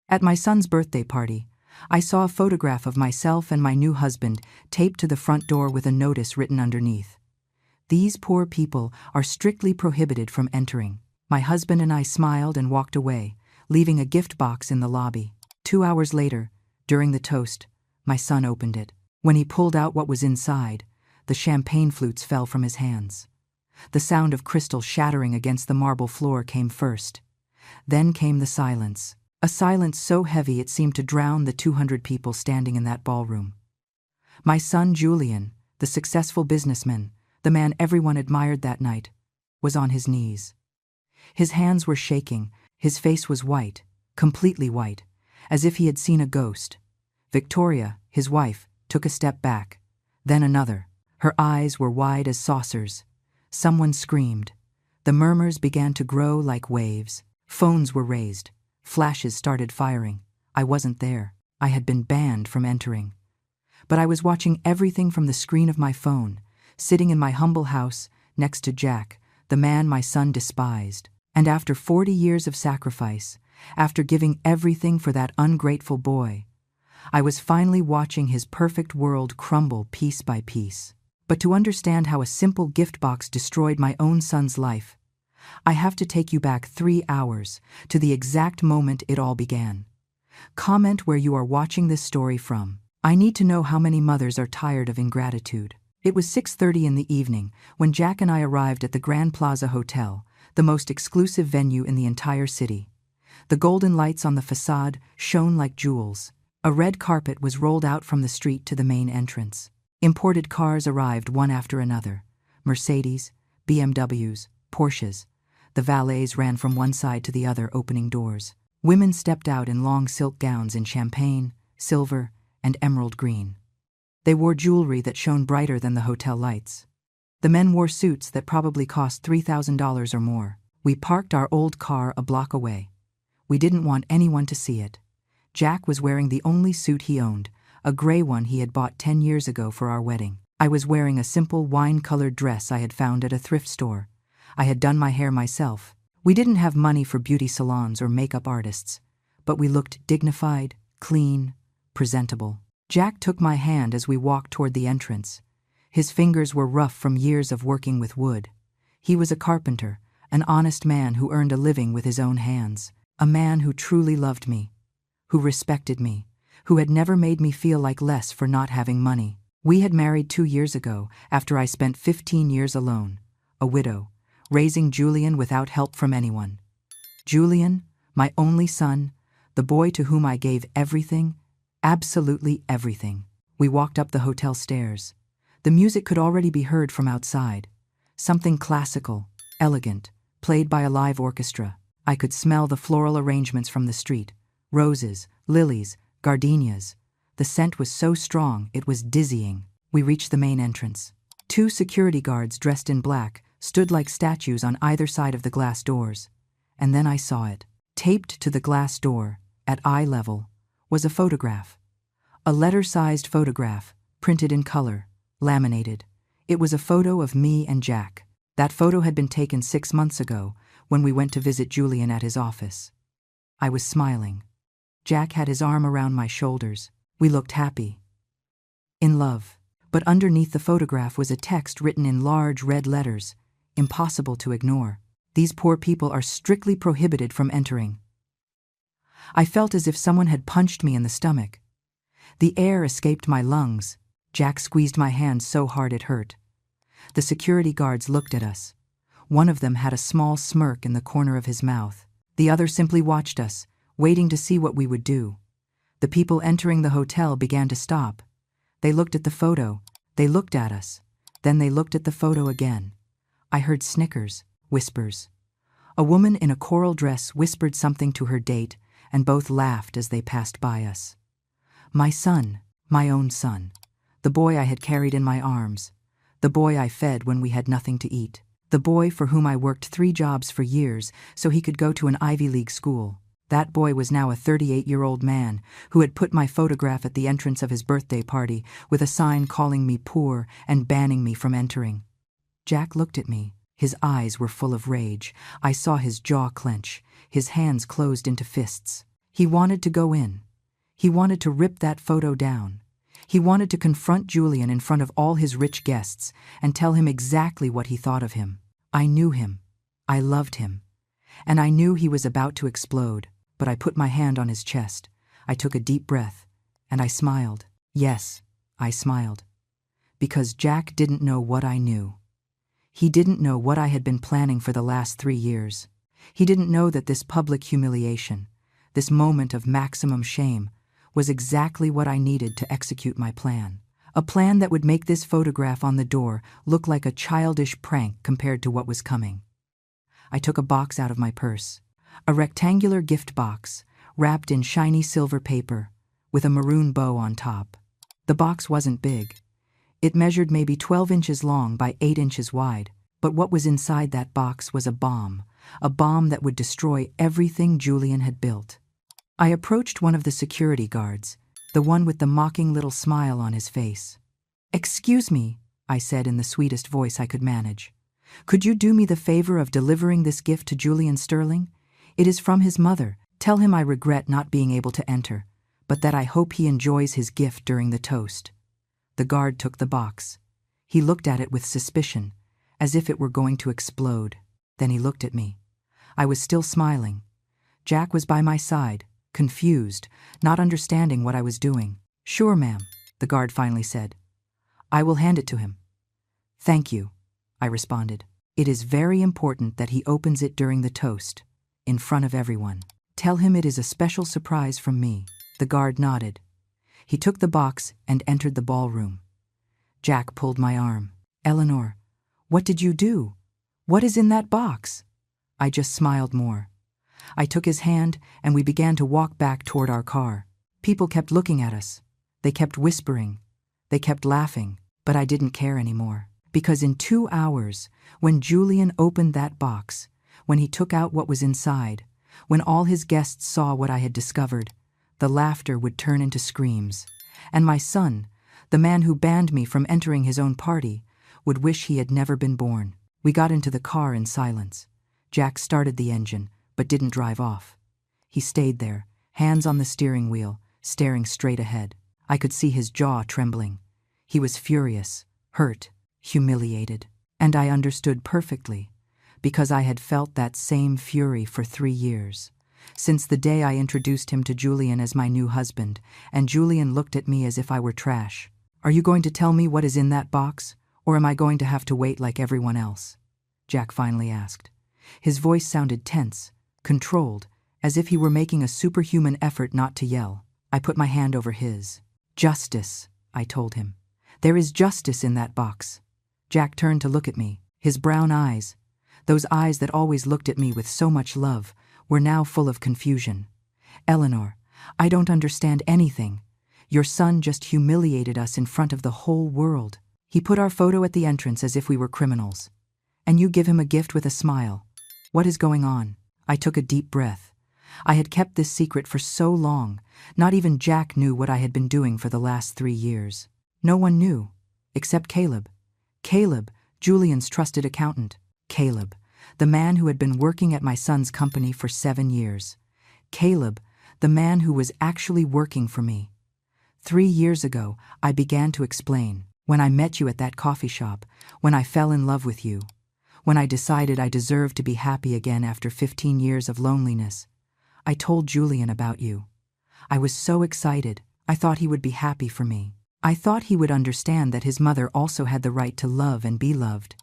At my son's birthday party, I saw a photograph of myself and my new husband taped to the front door with a notice written underneath. These poor people are strictly prohibited from entering. My husband and I smiled and walked away, leaving a gift box in the lobby. 2 hours later, during the toast, my son opened it. When he pulled out what was inside, the champagne flutes fell from his hands. The sound of crystal shattering against the marble floor came first. Then came the silence, a silence so heavy it seemed to drown the 200 people standing in that ballroom. My son Julian, the successful businessman, the man everyone admired that night, was on his knees. His hands were shaking, his face was white, completely white, as if he had seen a ghost. Victoria, his wife, took a step back, then another. Her eyes were wide as saucers. Someone screamed. The murmurs began to grow like waves. Phones were raised. Flashes started firing. I wasn't there. I had been banned from entering. But I was watching everything from the screen of my phone, sitting in my humble house next to Jack, the man my son despised. And after 40 years of sacrifice, after giving everything for that ungrateful boy, I was finally watching his perfect world crumble piece by piece. But to understand how a simple gift box destroyed my own son's life, I have to take you back 3 hours to the exact moment it all began. Comment where you are watching this story from. I need to know how many mothers are tired of ingratitude. It was 6:30 in the evening when Jack and I arrived at the Grand Plaza Hotel, the most exclusive venue in the entire city. The golden lights on the facade shone like jewels. A red carpet was rolled out from the street to the main entrance. Imported cars arrived one after another. Mercedes, BMWs, Porsches. The valets ran from one side to the other, opening doors. Women stepped out in long silk gowns in champagne, silver, and emerald green. They wore jewelry that shone brighter than the hotel lights. The men wore suits that probably cost $3,000 or more. We parked our old car a block away. We didn't want anyone to see it. Jack was wearing the only suit he owned, a gray one he had bought 10 years ago for our wedding. I was wearing a simple wine-colored dress I had found at a thrift store. I had done my hair myself. We didn't have money for beauty salons or makeup artists, but we looked dignified, clean, presentable. Jack took my hand as we walked toward the entrance. His fingers were rough from years of working with wood. He was a carpenter, an honest man who earned a living with his own hands, a man who truly loved me, who respected me, who had never made me feel like less for not having money. We had married 2 years ago after I spent 15 years alone, a widow, raising Julian without help from anyone. Julian, my only son, the boy to whom I gave everything, absolutely everything. We walked up the hotel stairs. The music could already be heard from outside. Something classical, elegant, played by a live orchestra. I could smell the floral arrangements from the street. Roses, lilies, gardenias. The scent was so strong it was dizzying. We reached the main entrance. 2 security guards dressed in black stood like statues on either side of the glass doors. And then I saw it. Taped to the glass door, at eye level, was a photograph. A letter-sized photograph, printed in color, laminated. It was a photo of me and Jack. That photo had been taken 6 months ago when we went to visit Julian at his office. I was smiling. Jack had his arm around my shoulders. We looked happy. In love. But underneath the photograph was a text written in large red letters, impossible to ignore. These poor people are strictly prohibited from entering. I felt as if someone had punched me in the stomach. The air escaped my lungs. Jack squeezed my hand so hard it hurt. The security guards looked at us. One of them had a small smirk in the corner of his mouth. The other simply watched us, waiting to see what we would do. The people entering the hotel began to stop. They looked at the photo. They looked at us. Then they looked at the photo again. I heard snickers, whispers. A woman in a coral dress whispered something to her date, and both laughed as they passed by us. My son, my own son. The boy I had carried in my arms. The boy I fed when we had nothing to eat. The boy for whom I worked 3 jobs for years so he could go to an Ivy League school. That boy was now a 38-year-old man who had put my photograph at the entrance of his birthday party with a sign calling me poor and banning me from entering. Jack looked at me. His eyes were full of rage. I saw his jaw clench. His hands closed into fists. He wanted to go in. He wanted to rip that photo down. He wanted to confront Julian in front of all his rich guests and tell him exactly what he thought of him. I knew him. I loved him. And I knew he was about to explode, but I put my hand on his chest. I took a deep breath, and I smiled. Yes, I smiled. Because Jack didn't know what I knew. He didn't know what I had been planning for the last 3 years. He didn't know that this public humiliation, this moment of maximum shame, was exactly what I needed to execute my plan. A plan that would make this photograph on the door look like a childish prank compared to what was coming. I took a box out of my purse, a rectangular gift box, wrapped in shiny silver paper, with a maroon bow on top. The box wasn't big. It measured maybe 12 inches long by 8 inches wide, but what was inside that box was a bomb that would destroy everything Julian had built. I approached one of the security guards, the one with the mocking little smile on his face. "Excuse me," I said in the sweetest voice I could manage. "Could you do me the favor of delivering this gift to Julian Sterling? It is from his mother. Tell him I regret not being able to enter, but that I hope he enjoys his gift during the toast." The guard took the box. He looked at it with suspicion, as if it were going to explode. Then he looked at me. I was still smiling. Jack was by my side, confused, not understanding what I was doing. "Sure, ma'am," the guard finally said. "I will hand it to him." "Thank you," I responded. "It is very important that he opens it during the toast, in front of everyone. Tell him it is a special surprise from me." The guard nodded. He took the box and entered the ballroom. Jack pulled my arm. "Eleanor, what did you do? What is in that box?" I just smiled more. I took his hand and we began to walk back toward our car. People kept looking at us. They kept whispering. They kept laughing, but I didn't care anymore. Because in 2 hours, when Julian opened that box, when he took out what was inside, when all his guests saw what I had discovered, the laughter would turn into screams, and my son, the man who banned me from entering his own party, would wish he had never been born. We got into the car in silence. Jack started the engine, but didn't drive off. He stayed there, hands on the steering wheel, staring straight ahead. I could see his jaw trembling. He was furious, hurt, humiliated. And I understood perfectly, because I had felt that same fury for 3 years. Since the day I introduced him to Julian as my new husband, and Julian looked at me as if I were trash. "Are you going to tell me what is in that box, or am I going to have to wait like everyone else?" Jack finally asked. His voice sounded tense, controlled, as if he were making a superhuman effort not to yell. I put my hand over his. "Justice," I told him. "There is justice in that box." Jack turned to look at me. His brown eyes, those eyes that always looked at me with so much love, were now full of confusion. "Eleanor, I don't understand anything. Your son just humiliated us in front of the whole world. He put our photo at the entrance as if we were criminals. And you give him a gift with a smile. What is going on?" I took a deep breath. I had kept this secret for so long. Not even Jack knew what I had been doing for the last 3 years. No one knew, except Caleb. Caleb, Julian's trusted accountant. Caleb, the man who had been working at my son's company for 7 years. Caleb, the man who was actually working for me. 3 years ago, I began to explain. When I met you at that coffee shop, when I fell in love with you, when I decided I deserved to be happy again after 15 years of loneliness, I told Julian about you. I was so excited. I thought he would be happy for me. I thought he would understand that his mother also had the right to love and be loved.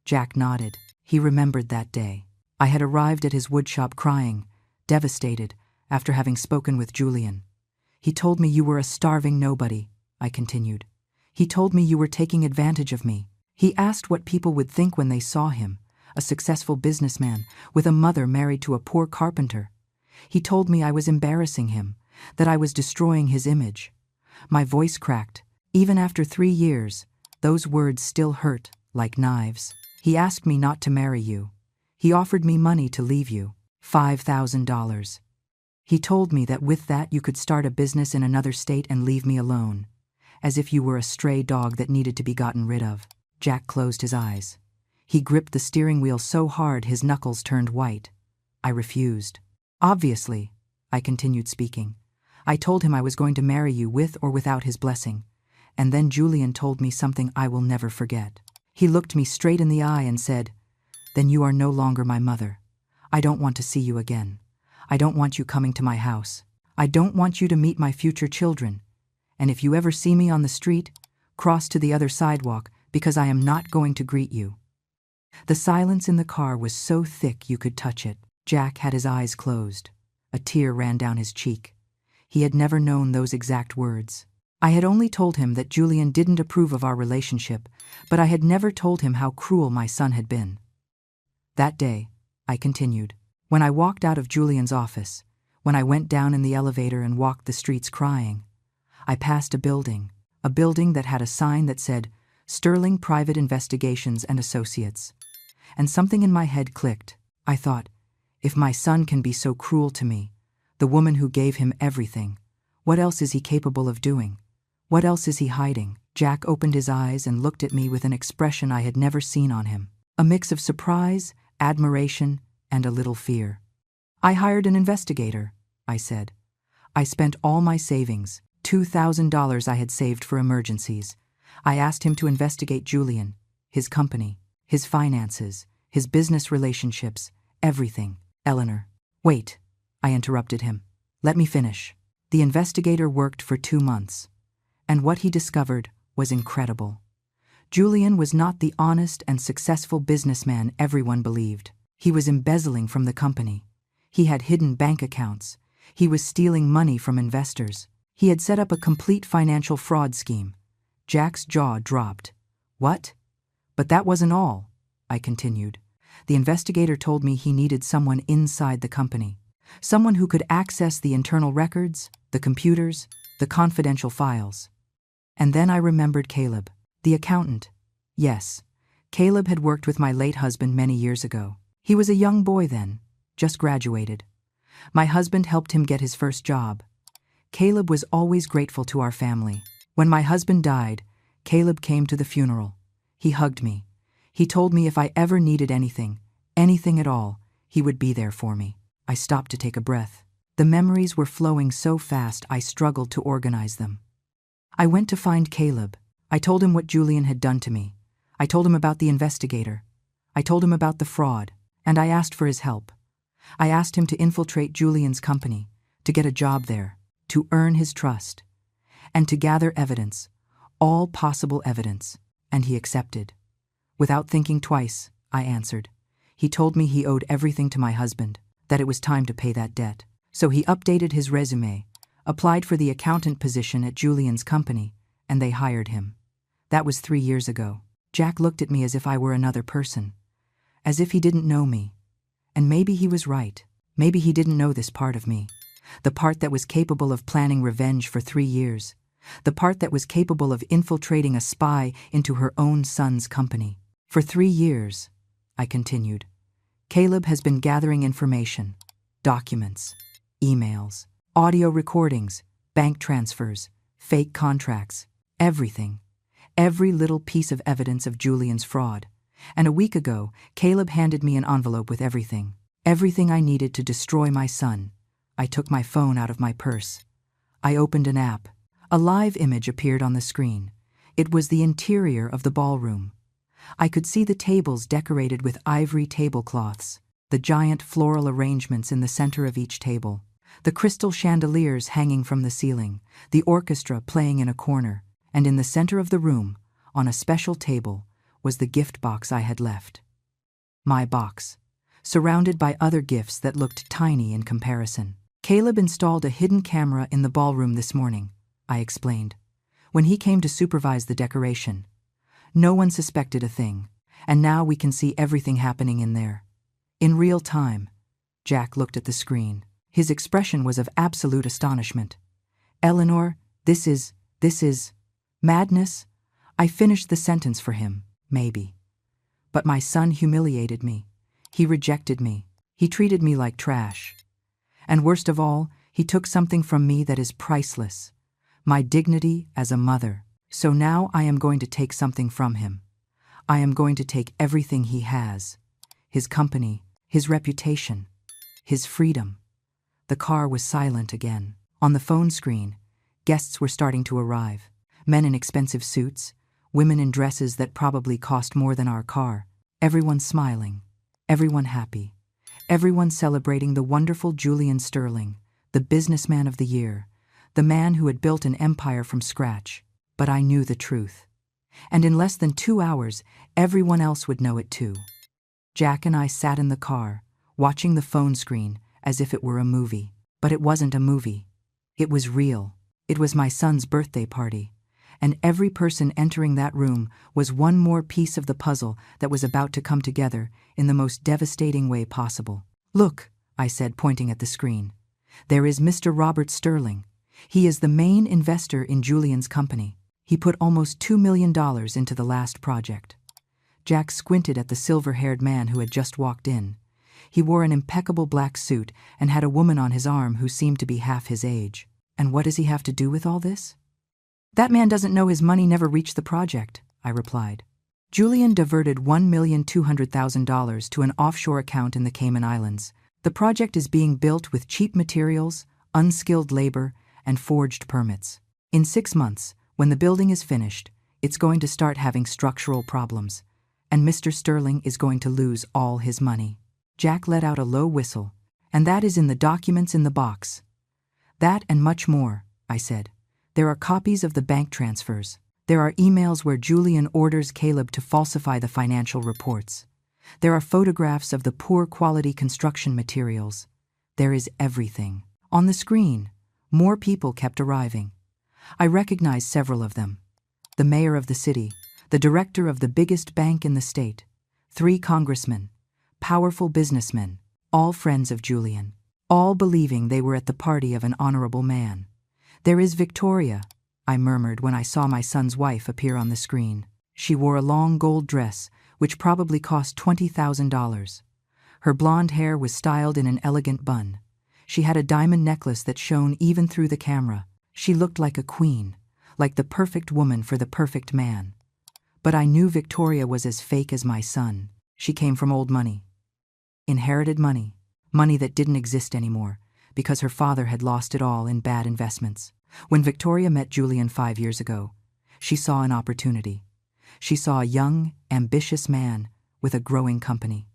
Jack nodded. He remembered that day. I had arrived at his woodshop crying, devastated, after having spoken with Julian. "He told me you were a starving nobody," I continued. "He told me you were taking advantage of me. He asked what people would think when they saw him, a successful businessman with a mother married to a poor carpenter. He told me I was embarrassing him, that I was destroying his image." My voice cracked. Even after 3 years, those words still hurt like knives. "He asked me not to marry you. He offered me money to leave you, $5,000. He told me that with that you could start a business in another state and leave me alone, as if you were a stray dog that needed to be gotten rid of." Jack closed his eyes. He gripped the steering wheel so hard his knuckles turned white. I refused. "Obviously," I continued speaking. I told him I was going to marry you with or without his blessing. And then Julian told me something I will never forget. He looked me straight in the eye and said, "Then you are no longer my mother. I don't want to see you again. I don't want you coming to my house. I don't want you to meet my future children. And if you ever see me on the street, cross to the other sidewalk because I am not going to greet you." The silence in the car was so thick you could touch it. Jack had his eyes closed. A tear ran down his cheek. He had never known those exact words. I had only told him that Julian didn't approve of our relationship, but I had never told him how cruel my son had been. That day, I continued, when I walked out of Julian's office, when I went down in the elevator and walked the streets crying, I passed a building that had a sign that said, "Sterling Private Investigations and Associates." And something in my head clicked. I thought, if my son can be so cruel to me, the woman who gave him everything, what else is he capable of doing? What else is he hiding? Jack opened his eyes and looked at me with an expression I had never seen on him, a mix of surprise, admiration, and a little fear. "I hired an investigator," I said. "I spent all my savings, $2,000 I had saved for emergencies. I asked him to investigate Julian, his company, his finances, his business relationships, everything." "Eleanor." "Wait," I interrupted him. "Let me finish." The investigator worked for 2 months, and what he discovered was incredible. Julian was not the honest and successful businessman everyone believed. He was embezzling from the company. He had hidden bank accounts. He was stealing money from investors. He had set up a complete financial fraud scheme. Jack's jaw dropped. "What?" "But that wasn't all," I continued. "The investigator told me he needed someone inside the company, someone who could access the internal records, the computers, the confidential files." And then I remembered Caleb, the accountant. Yes, Caleb had worked with my late husband many years ago. He was a young boy then, just graduated. My husband helped him get his first job. Caleb was always grateful to our family. When my husband died, Caleb came to the funeral. He hugged me. He told me if I ever needed anything at all, he would be there for me. I stopped to take a breath. The memories were flowing so fast I struggled to organize them. I went to find Caleb. I told him what Julian had done to me. I told him about the investigator. I told him about the fraud, and I asked for his help. I asked him to infiltrate Julian's company, to get a job there, to earn his trust, and to gather evidence, all possible evidence, and he accepted. Without thinking twice, I answered. He told me he owed everything to my husband, that it was time to pay that debt. So he updated his resume, applied for the accountant position at Julian's company, and they hired him. That was 3 years ago. Jack looked at me as if I were another person, as if he didn't know me. And maybe he was right. Maybe he didn't know this part of me, the part that was capable of planning revenge for 3 years, the part that was capable of infiltrating a spy into her own son's company. For 3 years, I continued, Caleb has been gathering information, documents, emails, audio recordings, bank transfers, fake contracts, everything. Every little piece of evidence of Julian's fraud. And a week ago, Caleb handed me an envelope with everything. Everything I needed to destroy my son. I took my phone out of my purse. I opened an app. A live image appeared on the screen. It was the interior of the ballroom. I could see the tables decorated with ivory tablecloths, the giant floral arrangements in the center of each table, the crystal chandeliers hanging from the ceiling, the orchestra playing in a corner, and in the center of the room, on a special table, was the gift box I had left. My box, surrounded by other gifts that looked tiny in comparison. Caleb installed a hidden camera in the ballroom this morning, I explained, when he came to supervise the decoration. No one suspected a thing, and now we can see everything happening in there. In real time. Jack looked at the screen. His expression was of absolute astonishment. Eleanor, this is madness? I finished the sentence for him, maybe. But my son humiliated me. He rejected me. He treated me like trash. And worst of all, he took something from me that is priceless. My dignity as a mother. So now I am going to take something from him. I am going to take everything he has. His company, his reputation, his freedom. The car was silent again. On the phone screen, guests were starting to arrive. Men in expensive suits, women in dresses that probably cost more than our car. Everyone smiling, everyone happy, everyone celebrating the wonderful Julian Sterling, the businessman of the year, the man who had built an empire from scratch. But I knew the truth. And in less than 2 hours, everyone else would know it too. Jack and I sat in the car, watching the phone screen as if it were a movie. But it wasn't a movie. It was real. It was my son's birthday party. And every person entering that room was one more piece of the puzzle that was about to come together in the most devastating way possible. "Look," I said, pointing at the screen. "There is Mr. Robert Sterling. He is the main investor in Julian's company. He put almost $2 million into the last project." Jack squinted at the silver-haired man who had just walked in. He wore an impeccable black suit and had a woman on his arm who seemed to be half his age. "And what does he have to do with all this?" "That man doesn't know his money never reached the project," I replied. "Julian diverted $1,200,000 to an offshore account in the Cayman Islands. The project is being built with cheap materials, unskilled labor, and forged permits. In 6 months, when the building is finished, it's going to start having structural problems, and Mr. Sterling is going to lose all his money." Jack let out a low whistle. "And that is in the documents in the box." "That and much more," I said. "There are copies of the bank transfers. There are emails where Julian orders Caleb to falsify the financial reports. There are photographs of the poor quality construction materials. There is everything." On the screen, more people kept arriving. I recognized several of them. The mayor of the city, the director of the biggest bank in the state, 3 congressmen, powerful businessmen, all friends of Julian, all believing they were at the party of an honorable man. "There is Victoria," I murmured when I saw my son's wife appear on the screen. She wore a long gold dress, which probably cost $20,000. Her blonde hair was styled in an elegant bun. She had a diamond necklace that shone even through the camera. She looked like a queen, like the perfect woman for the perfect man. But I knew Victoria was as fake as my son. She came from old money. Inherited money. Money that didn't exist anymore, because her father had lost it all in bad investments. When Victoria met Julian 5 years ago, she saw an opportunity. She saw a young, ambitious man with a growing company,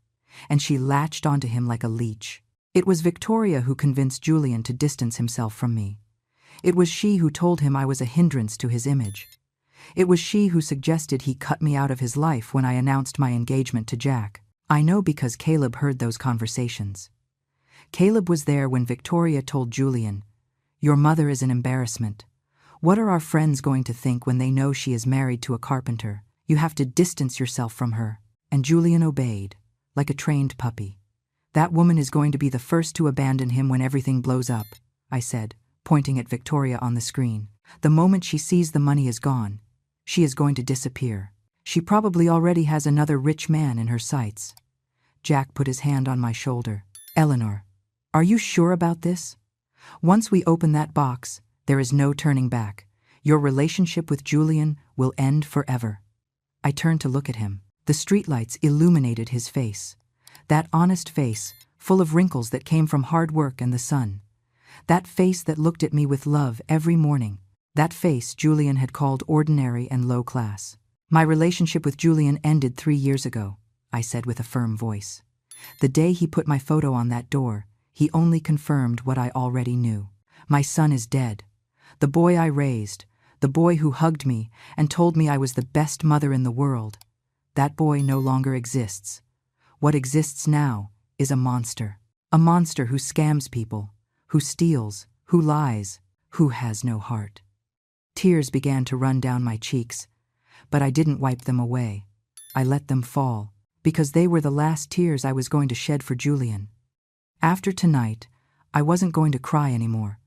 and she latched onto him like a leech. It was Victoria who convinced Julian to distance himself from me. It was she who told him I was a hindrance to his image. It was she who suggested he cut me out of his life when I announced my engagement to Jack. I know because Caleb heard those conversations. Caleb was there when Victoria told Julian, "Your mother is an embarrassment. What are our friends going to think when they know she is married to a carpenter? You have to distance yourself from her." And Julian obeyed, like a trained puppy. "That woman is going to be the first to abandon him when everything blows up," I said, pointing at Victoria on the screen. "The moment she sees the money is gone, she is going to disappear. She probably already has another rich man in her sights." Jack put his hand on my shoulder. "Eleanor, are you sure about this? Once we open that box, there is no turning back. Your relationship with Julian will end forever." I turned to look at him. The streetlights illuminated his face. That honest face, full of wrinkles that came from hard work and the sun. That face that looked at me with love every morning. That face Julian had called ordinary and low class. "My relationship with Julian ended 3 years ago," I said with a firm voice. "The day he put my photo on that door, he only confirmed what I already knew. My son is dead. The boy I raised, the boy who hugged me and told me I was the best mother in the world. That boy no longer exists. What exists now is a monster. A monster who scams people, who steals, who lies, who has no heart." Tears began to run down my cheeks, but I didn't wipe them away. I let them fall, because they were the last tears I was going to shed for Julian. After tonight, I wasn't going to cry anymore.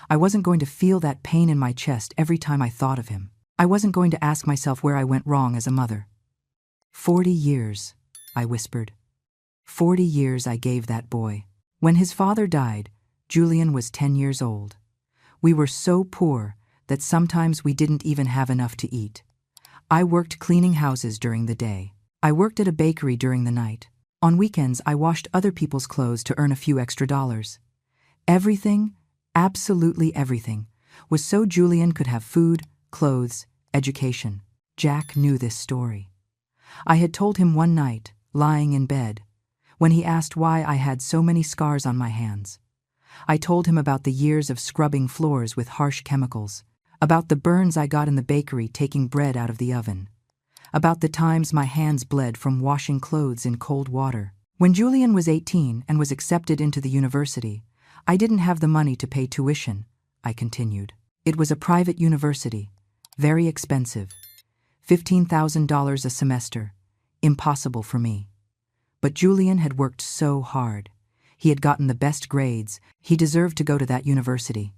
I wasn't going to feel that pain in my chest every time I thought of him. I wasn't going to ask myself where I went wrong as a mother. 40 years, I whispered. 40 years I gave that boy. When his father died, Julian was 10 years old. We were so poor that sometimes we didn't even have enough to eat. I worked cleaning houses during the day. I worked at a bakery during the night. On weekends, I washed other people's clothes to earn a few extra dollars. Everything, absolutely everything, was so Julian could have food, clothes, education. Jack knew this story. I had told him one night, lying in bed, when he asked why I had so many scars on my hands. I told him about the years of scrubbing floors with harsh chemicals, about the burns I got in the bakery taking bread out of the oven, about the times my hands bled from washing clothes in cold water. When Julian was 18 and was accepted into the university, I didn't have the money to pay tuition, I continued. It was a private university, very expensive, $15,000 a semester, impossible for me. But Julian had worked so hard. He had gotten the best grades. He deserved to go to that university.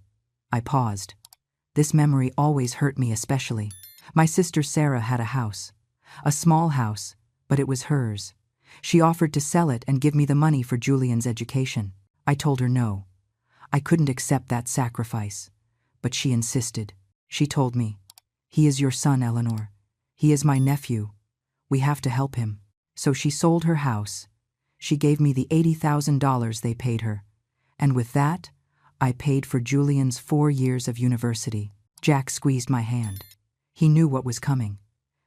I paused. This memory always hurt me especially. My sister Sarah had a house. A small house, but it was hers. She offered to sell it and give me the money for Julian's education. I told her no. I couldn't accept that sacrifice. But she insisted. She told me, "He is your son, Eleanor. He is my nephew. We have to help him." So she sold her house. She gave me the $80,000 they paid her. And with that, I paid for Julian's 4 years of university. Jack squeezed my hand. He knew what was coming.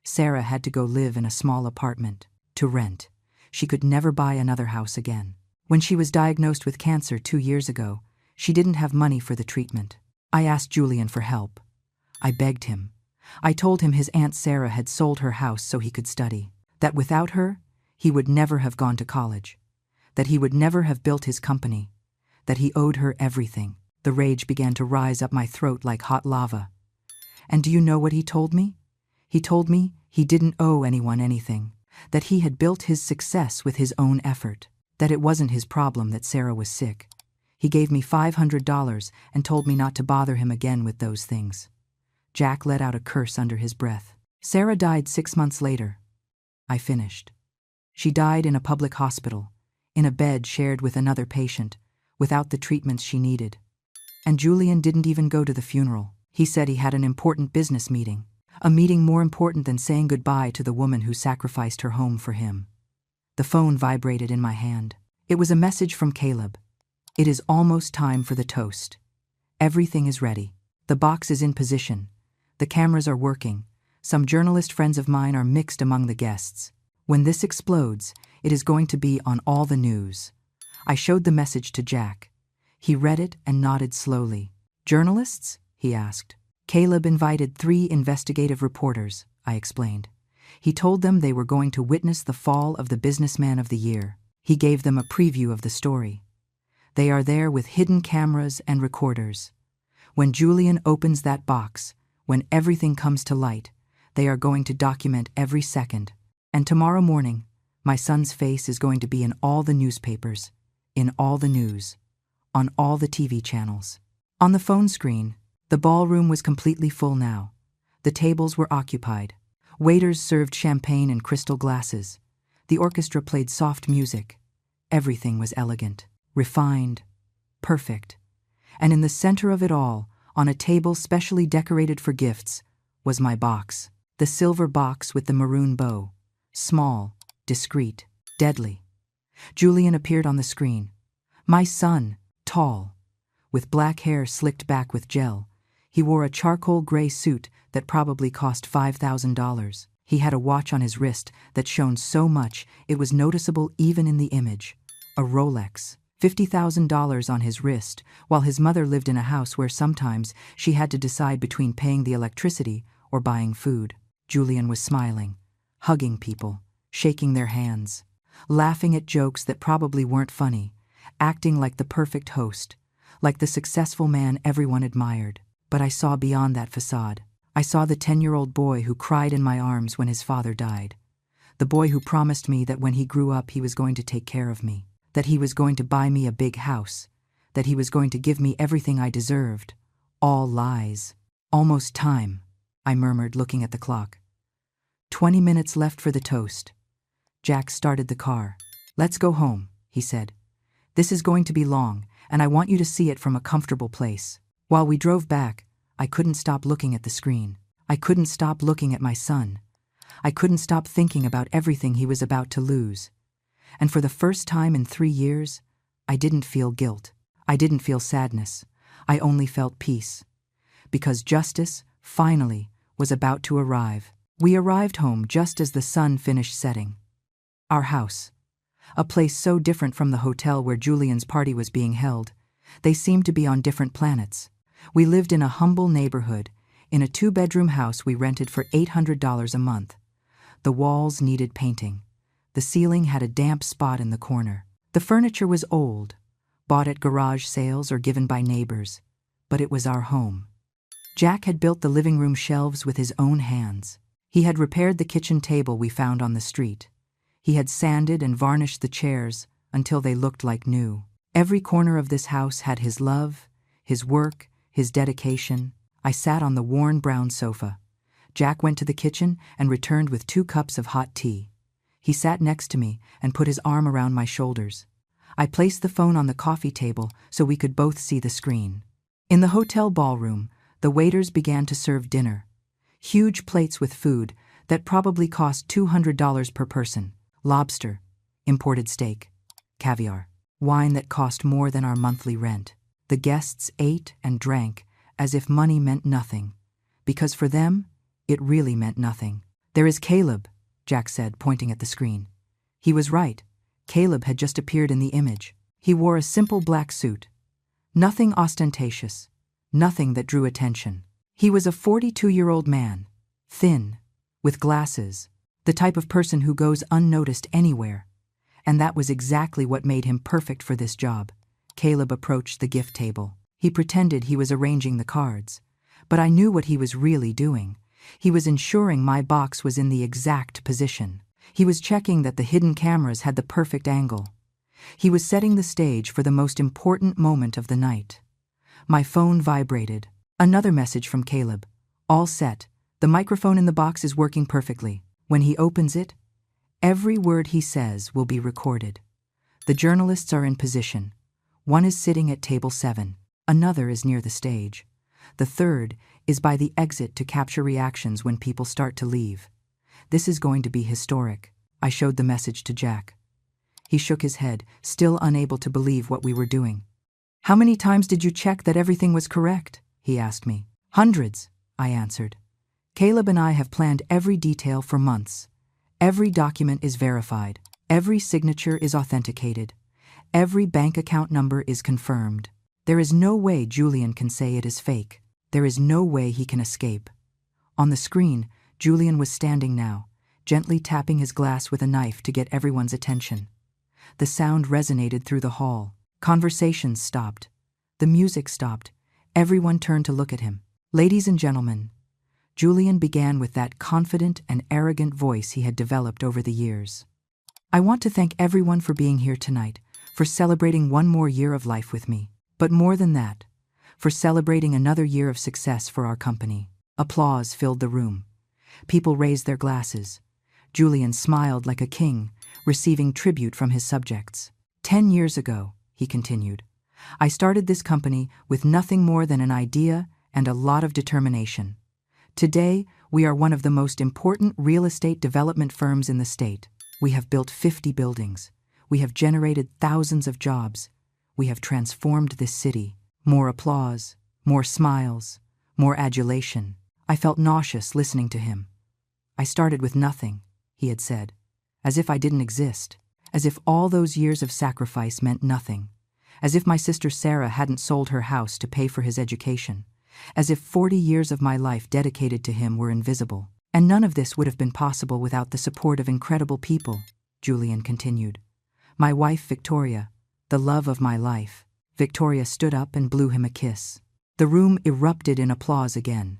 Sarah had to go live in a small apartment, to rent. She could never buy another house again. When she was diagnosed with cancer 2 years ago, she didn't have money for the treatment. I asked Julian for help. I begged him. I told him his Aunt Sarah had sold her house so he could study. That without her, he would never have gone to college. That he would never have built his company. That he owed her everything. The rage began to rise up my throat like hot lava. And do you know what he told me? He told me he didn't owe anyone anything. That he had built his success with his own effort. That it wasn't his problem that Sarah was sick. He gave me $500 and told me not to bother him again with those things. Jack let out a curse under his breath. Sarah died 6 months later. I finished. She died in a public hospital, in a bed shared with another patient, without the treatments she needed. And Julian didn't even go to the funeral. He said he had an important business meeting, a meeting more important than saying goodbye to the woman who sacrificed her home for him. The phone vibrated in my hand. It was a message from Caleb. "It is almost time for the toast. Everything is ready. The box is in position. The cameras are working. Some journalist friends of mine are mixed among the guests. When this explodes, it is going to be on all the news." I showed the message to Jack. He read it and nodded slowly. "Journalists?" he asked. "Caleb invited 3 investigative reporters," I explained. He told them they were going to witness the fall of the businessman of the year. He gave them a preview of the story. They are there with hidden cameras and recorders. When Julian opens that box, when everything comes to light, they are going to document every second. And tomorrow morning, my son's face is going to be in all the newspapers, in all the news, on all the TV channels. On the phone screen, the ballroom was completely full now. The tables were occupied. Waiters served champagne in crystal glasses. The orchestra played soft music. Everything was elegant, refined, perfect. And in the center of it all, on a table specially decorated for gifts, was my box. The silver box with the maroon bow. Small, discreet, deadly. Julian appeared on the screen. My son, tall, with black hair slicked back with gel. He wore a charcoal gray suit that probably cost $5,000. He had a watch on his wrist that shone so much it was noticeable even in the image. A Rolex, $50,000 on his wrist, while his mother lived in a house where sometimes she had to decide between paying the electricity or buying food. Julian was smiling, hugging people, shaking their hands, laughing at jokes that probably weren't funny, acting like the perfect host, like the successful man everyone admired. But I saw beyond that facade. I saw the 10-year-old boy who cried in my arms when his father died. The boy who promised me that when he grew up he was going to take care of me, that he was going to buy me a big house, that he was going to give me everything I deserved. All lies. Almost time, I murmured, looking at the clock. 20 minutes left for the toast. Jack started the car. "Let's go home," he said. "This is going to be long, and I want you to see it from a comfortable place." While we drove back, I couldn't stop looking at the screen. I couldn't stop looking at my son. I couldn't stop thinking about everything he was about to lose. And for the first time in 3 years, I didn't feel guilt. I didn't feel sadness. I only felt peace. Because justice, finally, was about to arrive. We arrived home just as the sun finished setting. Our house. A place so different from the hotel where Julian's party was being held. They seemed to be on different planets. We lived in a humble neighborhood, in a 2-bedroom house we rented for $800 a month. The walls needed painting. The ceiling had a damp spot in the corner. The furniture was old, bought at garage sales or given by neighbors, but it was our home. Jack had built the living room shelves with his own hands. He had repaired the kitchen table we found on the street. He had sanded and varnished the chairs until they looked like new. Every corner of this house had his love, his work, his dedication. I sat on the worn brown sofa. Jack went to the kitchen and returned with 2 cups of hot tea. He sat next to me and put his arm around my shoulders. I placed the phone on the coffee table so we could both see the screen. In the hotel ballroom, the waiters began to serve dinner. Huge plates with food that probably cost $200 per person. Lobster, imported steak, caviar, wine that cost more than our monthly rent. The guests ate and drank as if money meant nothing, because for them, it really meant nothing. "There is Caleb," Jack said, pointing at the screen. He was right. Caleb had just appeared in the image. He wore a simple black suit. Nothing ostentatious, nothing that drew attention. He was a 42-year-old man, thin, with glasses, the type of person who goes unnoticed anywhere. And that was exactly what made him perfect for this job. Caleb approached the gift table. He pretended he was arranging the cards. But I knew what he was really doing. He was ensuring my box was in the exact position. He was checking that the hidden cameras had the perfect angle. He was setting the stage for the most important moment of the night. My phone vibrated. Another message from Caleb. "All set. The microphone in the box is working perfectly. When he opens it, every word he says will be recorded. The journalists are in position. One is sitting at table 7. Another is near the stage. The third is by the exit to capture reactions when people start to leave. This is going to be historic." I showed the message to Jack. He shook his head, still unable to believe what we were doing. "How many times did you check that everything was correct?" he asked me. "Hundreds," I answered. "Caleb and I have planned every detail for months. Every document is verified. Every signature is authenticated. Every bank account number is confirmed. There is no way Julian can say it is fake. There is no way he can escape." On the screen, Julian was standing now, gently tapping his glass with a knife to get everyone's attention. The sound resonated through the hall. Conversations stopped. The music stopped. Everyone turned to look at him. "Ladies and gentlemen," Julian began with that confident and arrogant voice he had developed over the years. "I want to thank everyone for being here tonight, for celebrating one more year of life with me. But more than that, for celebrating another year of success for our company." Applause filled the room. People raised their glasses. Julian smiled like a king, receiving tribute from his subjects. 10 years ago," he continued, "I started this company with nothing more than an idea and a lot of determination. Today, we are one of the most important real estate development firms in the state. We have built 50 buildings. We have generated thousands of jobs. We have transformed this city." More applause, more smiles, more adulation. I felt nauseous listening to him. "I started with nothing," he had said, as if I didn't exist, as if all those years of sacrifice meant nothing, as if my sister Sarah hadn't sold her house to pay for his education, as if 40 years of my life dedicated to him were invisible. "And none of this would have been possible without the support of incredible people," Julian continued. "My wife, Victoria, the love of my life." Victoria stood up and blew him a kiss. The room erupted in applause again.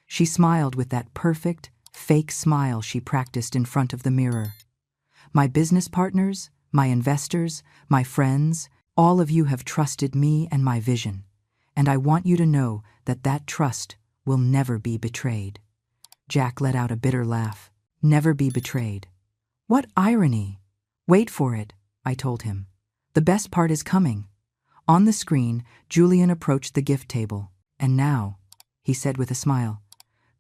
She smiled with that perfect, fake smile she practiced in front of the mirror. "My business partners, my investors, my friends, all of you have trusted me and my vision. And I want you to know that that trust will never be betrayed." Jack let out a bitter laugh. "Never be betrayed. What irony!" "Wait for it," I told him. "The best part is coming." On the screen, Julian approached the gift table. "And now," he said with a smile,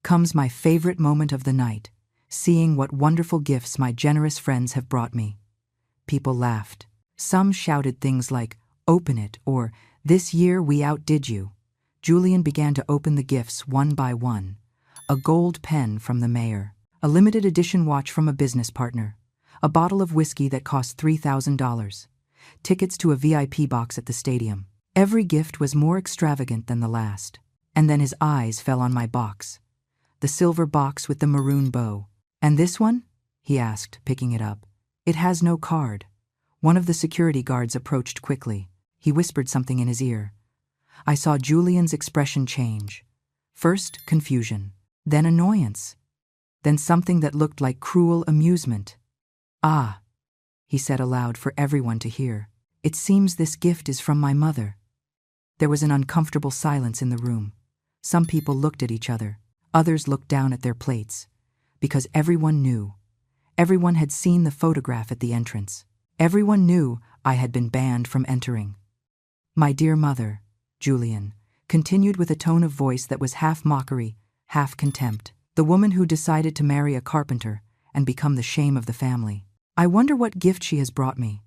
"comes my favorite moment of the night, seeing what wonderful gifts my generous friends have brought me." People laughed. Some shouted things like, "Open it," or This year we outdid you. Julian began to open the gifts one by one. A gold pen from the mayor, a limited edition watch from a business partner, a bottle of whiskey that cost $3,000, tickets to a VIP box at the stadium. Every gift was more extravagant than the last. And then his eyes fell on my box. The silver box with the maroon bow. "And this one?" he asked, picking it up. "It has no card." One of the security guards approached quickly. He whispered something in his ear. I saw Julian's expression change. First, confusion. Then annoyance. Then something that looked like cruel amusement. "Ah," he said aloud for everyone to hear. "It seems this gift is from my mother." There was an uncomfortable silence in the room. Some people looked at each other. Others looked down at their plates. Because everyone knew. Everyone had seen the photograph at the entrance. Everyone knew I had been banned from entering. "My dear mother," Julian continued with a tone of voice that was half mockery, half contempt. "The woman who decided to marry a carpenter and become the shame of the family. I wonder what gift she has brought me.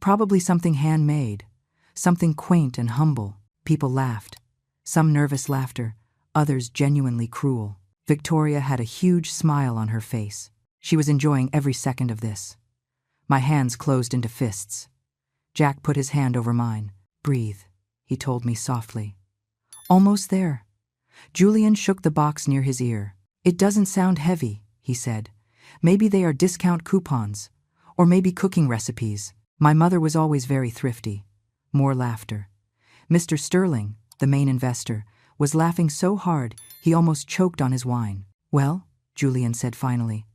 Probably something handmade, something quaint and humble." People laughed. Some nervous laughter, others genuinely cruel. Victoria had a huge smile on her face. She was enjoying every second of this. My hands closed into fists. Jack put his hand over mine. "Breathe," he told me softly. "Almost there." Julian shook the box near his ear. "It doesn't sound heavy," he said. "Maybe they are discount coupons, or maybe cooking recipes. My mother was always very thrifty." More laughter. Mr. Sterling, the main investor, was laughing so hard he almost choked on his wine. "Well," Julian said finally,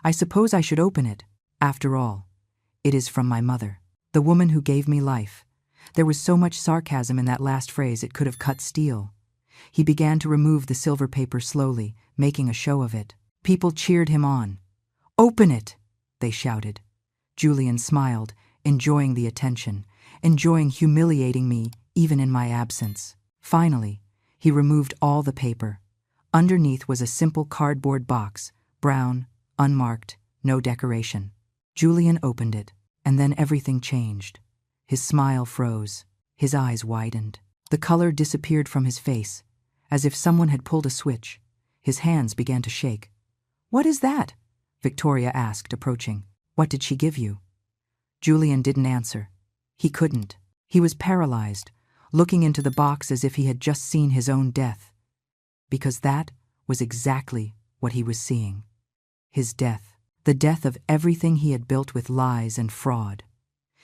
"I suppose I should open it. After all, it is from my mother, the woman who gave me life." There was so much sarcasm in that last phrase it could have cut steel. He began to remove the silver paper slowly, making a show of it. People cheered him on. "Open it!" they shouted. Julian smiled, enjoying the attention, enjoying humiliating me even in my absence. Finally, he removed all the paper. Underneath was a simple cardboard box, brown, unmarked, no decoration. Julian opened it, and then everything changed. His smile froze. His eyes widened. The color disappeared from his face, as if someone had pulled a switch. His hands began to shake. "What is that?" Victoria asked, approaching. "What did she give you?" Julian didn't answer. He couldn't. He was paralyzed, looking into the box as if he had just seen his own death. Because that was exactly what he was seeing. His death. The death of everything he had built with lies and fraud.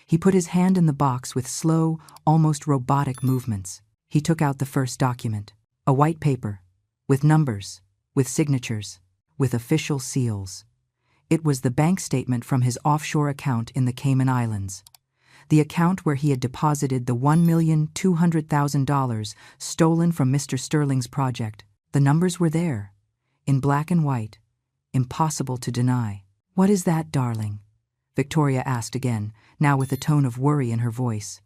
He put his hand in the box with slow, almost robotic movements. He took out the first document, a white paper, with numbers, with signatures, with official seals. It was the bank statement from his offshore account in the Cayman Islands. The account where he had deposited the $1,200,000 stolen from Mr. Sterling's project. The numbers were there, in black and white, impossible to deny. "What is that, darling?" Victoria asked again, now with a tone of worry in her voice.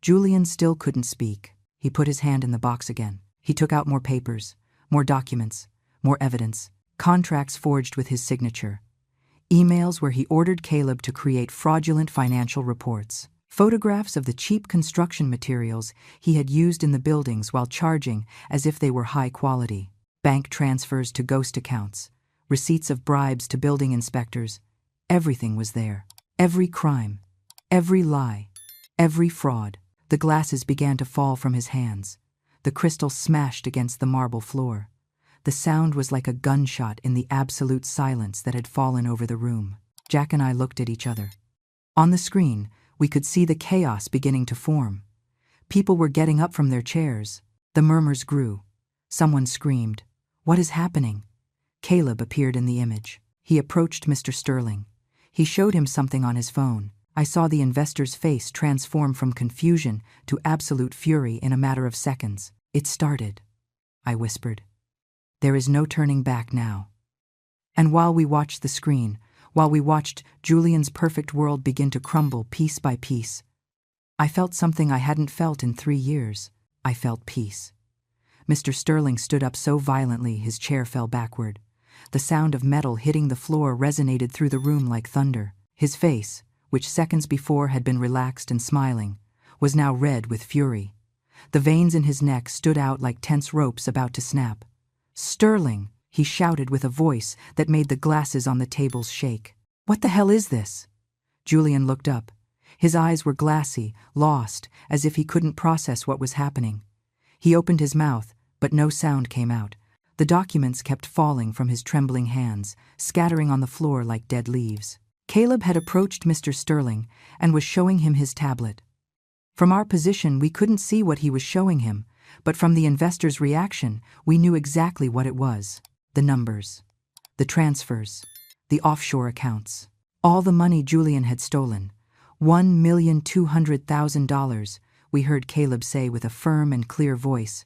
Julian still couldn't speak. He put his hand in the box again. He took out more papers, more documents, more evidence, contracts forged with his signature, emails where he ordered Caleb to create fraudulent financial reports, photographs of the cheap construction materials he had used in the buildings while charging as if they were high quality, bank transfers to ghost accounts, receipts of bribes to building inspectors. Everything was there. Every crime, every lie, every fraud. The glasses began to fall from his hands. The crystal smashed against the marble floor. The sound was like a gunshot in the absolute silence that had fallen over the room. Jack and I looked at each other. On the screen, we could see the chaos beginning to form. People were getting up from their chairs. The murmurs grew. Someone screamed, "What is happening?" Caleb appeared in the image. He approached Mr. Sterling. He showed him something on his phone. I saw the investor's face transform from confusion to absolute fury in a matter of seconds. "It started," I whispered. "There is no turning back now." And while we watched the screen, while we watched Julian's perfect world begin to crumble piece by piece, I felt something I hadn't felt in 3 years. I felt peace. Mr. Sterling stood up so violently his chair fell backward. The sound of metal hitting the floor resonated through the room like thunder. His face, which seconds before had been relaxed and smiling, was now red with fury. The veins in his neck stood out like tense ropes about to snap. "Sterling," he shouted with a voice that made the glasses on the tables shake. "What the hell is this?" Julian looked up. His eyes were glassy, lost, as if he couldn't process what was happening. He opened his mouth, but no sound came out. The documents kept falling from his trembling hands, scattering on the floor like dead leaves. Caleb had approached Mr. Sterling and was showing him his tablet. From our position, we couldn't see what he was showing him, but from the investor's reaction, we knew exactly what it was. The numbers, the transfers, the offshore accounts. All the money Julian had stolen. $1,200,000, we heard Caleb say with a firm and clear voice,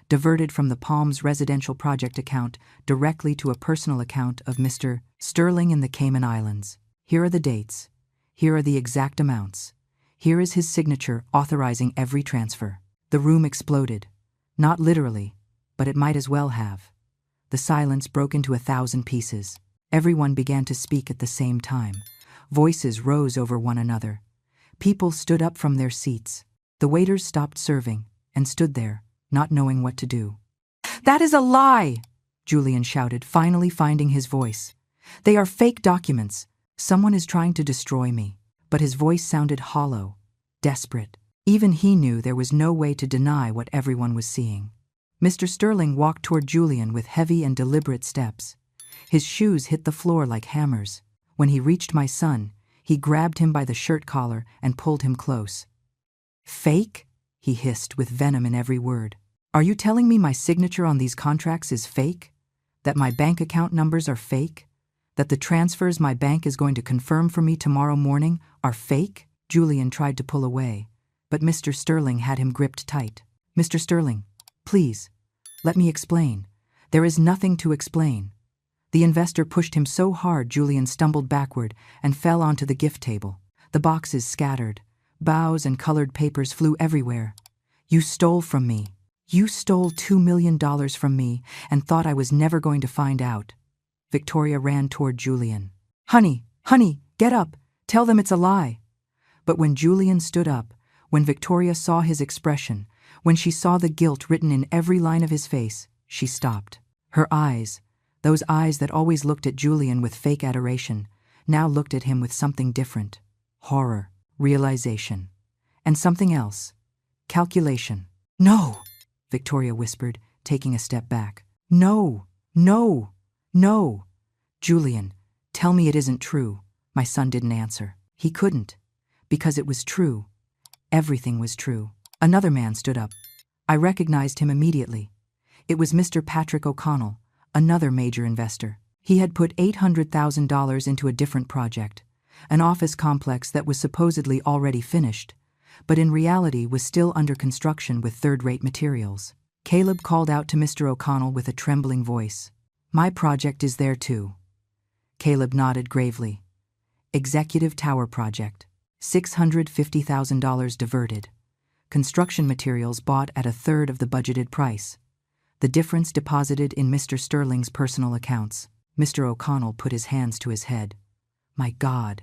diverted from the Palms residential project account directly to a personal account of Mr. Sterling in the Cayman Islands. Here are the dates. Here are the exact amounts. Here is his signature authorizing every transfer. The room exploded. Not literally, but it might as well have. The silence broke into 1,000 pieces. Everyone began to speak at the same time. Voices rose over one another. People stood up from their seats. The waiters stopped serving and stood there, not knowing what to do. "That is a lie!" Julian shouted, finally finding his voice. "They are fake documents. Someone is trying to destroy me." But his voice sounded hollow, desperate. Even he knew there was no way to deny what everyone was seeing. Mr. Sterling walked toward Julian with heavy and deliberate steps. His shoes hit the floor like hammers. When he reached my son, he grabbed him by the shirt collar and pulled him close. "Fake?" he hissed with venom in every word. "Are you telling me my signature on these contracts is fake? That my bank account numbers are fake? That the transfers my bank is going to confirm for me tomorrow morning are fake?" Julian tried to pull away, but Mr. Sterling had him gripped tight. "Mr. Sterling, please, let me explain. There is nothing to explain." The investor pushed him so hard Julian stumbled backward and fell onto the gift table. The boxes scattered. Bows and colored papers flew everywhere. "You stole from me. You stole $2 million from me and thought I was never going to find out." Victoria ran toward Julian. Honey, get up. Tell them it's a lie." But when Julian stood up, when Victoria saw his expression, when she saw the guilt written in every line of his face, she stopped. Her eyes, those eyes that always looked at Julian with fake adoration, now looked at him with something different. Horror, realization, and something else. Calculation. "No," Victoria whispered, taking a step back. "No, no, no." "Julian, tell me it isn't true." My son didn't answer. He couldn't, because it was true. Everything was true. Another man stood up. I recognized him immediately. It was Mr. Patrick O'Connell, another major investor. He had put $800,000 into a different project, an office complex that was supposedly already finished, but in reality was still under construction with third-rate materials. Caleb called out to Mr. O'Connell with a trembling voice. "My project is there too." Caleb nodded gravely. Executive Tower Project. $650,000 diverted. Construction materials bought at 1/3 of the budgeted price. The difference deposited in Mr. Sterling's personal accounts. Mr. O'Connell put his hands to his head. My God,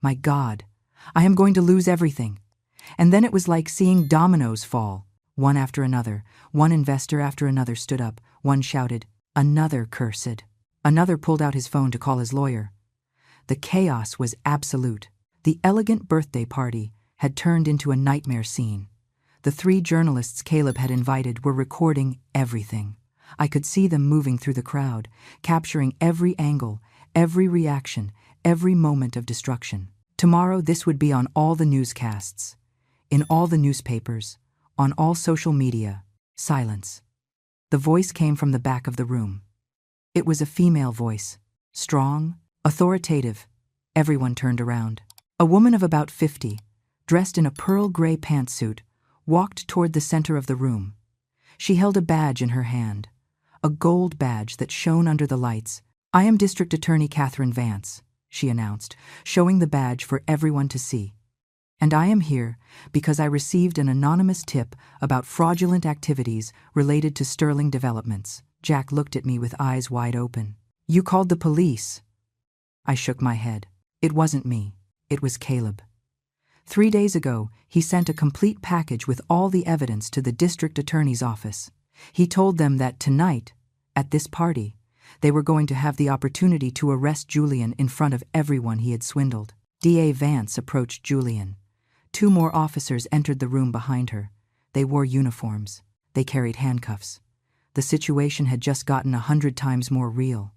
I am going to lose everything." And then it was like seeing dominoes fall. One after another, one investor after another stood up. One shouted, "Another cursed." Another pulled out his phone to call his lawyer. The chaos was absolute. The elegant birthday party had turned into a nightmare scene. The 3 journalists Caleb had invited were recording everything. I could see them moving through the crowd, capturing every angle, every reaction, every moment of destruction. Tomorrow this would be on all the newscasts, in all the newspapers, on all social media. Silence. The voice came from the back of the room. It was a female voice, strong, authoritative. Everyone turned around. A woman of about 50, dressed in a pearl gray pantsuit, walked toward the center of the room. She held a badge in her hand, a gold badge that shone under the lights. "I am District Attorney Catherine Vance," she announced, showing the badge for everyone to see. "And I am here because I received an anonymous tip about fraudulent activities related to Sterling Developments." Jack looked at me with eyes wide open. "You called the police?" I shook my head. It wasn't me. It was Caleb. 3 days ago, he sent a complete package with all the evidence to the district attorney's office. He told them that tonight, at this party, they were going to have the opportunity to arrest Julian in front of everyone he had swindled. DA Vance approached Julian. 2 more officers entered the room behind her. They wore uniforms. They carried handcuffs. The situation had just gotten 100 times more real.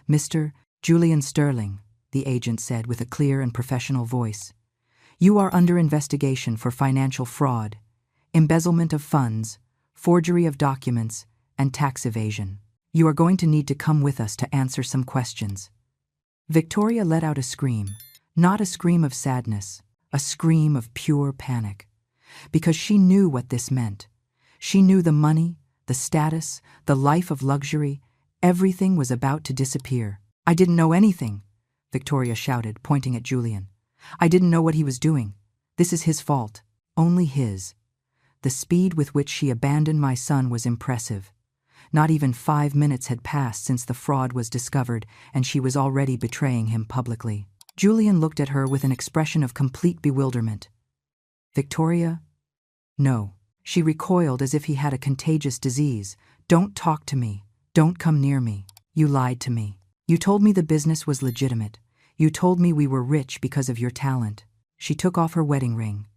"Mr. Julian Sterling," the agent said with a clear and professional voice, "you are under investigation for financial fraud, embezzlement of funds, forgery of documents, and tax evasion. You are going to need to come with us to answer some questions." Victoria let out a scream, not a scream of sadness, a scream of pure panic. Because she knew what this meant. She knew the money, the status, the life of luxury, everything was about to disappear. "I didn't know anything," Victoria shouted, pointing at Julian. "I didn't know what he was doing. This is his fault. Only his." The speed with which she abandoned my son was impressive. Not even 5 minutes had passed since the fraud was discovered, and she was already betraying him publicly. Julian looked at her with an expression of complete bewilderment. "Victoria?" "No." She recoiled as if he had a contagious disease. "Don't talk to me. Don't come near me. You lied to me. You told me the business was legitimate. You told me we were rich because of your talent." She took off her wedding ring,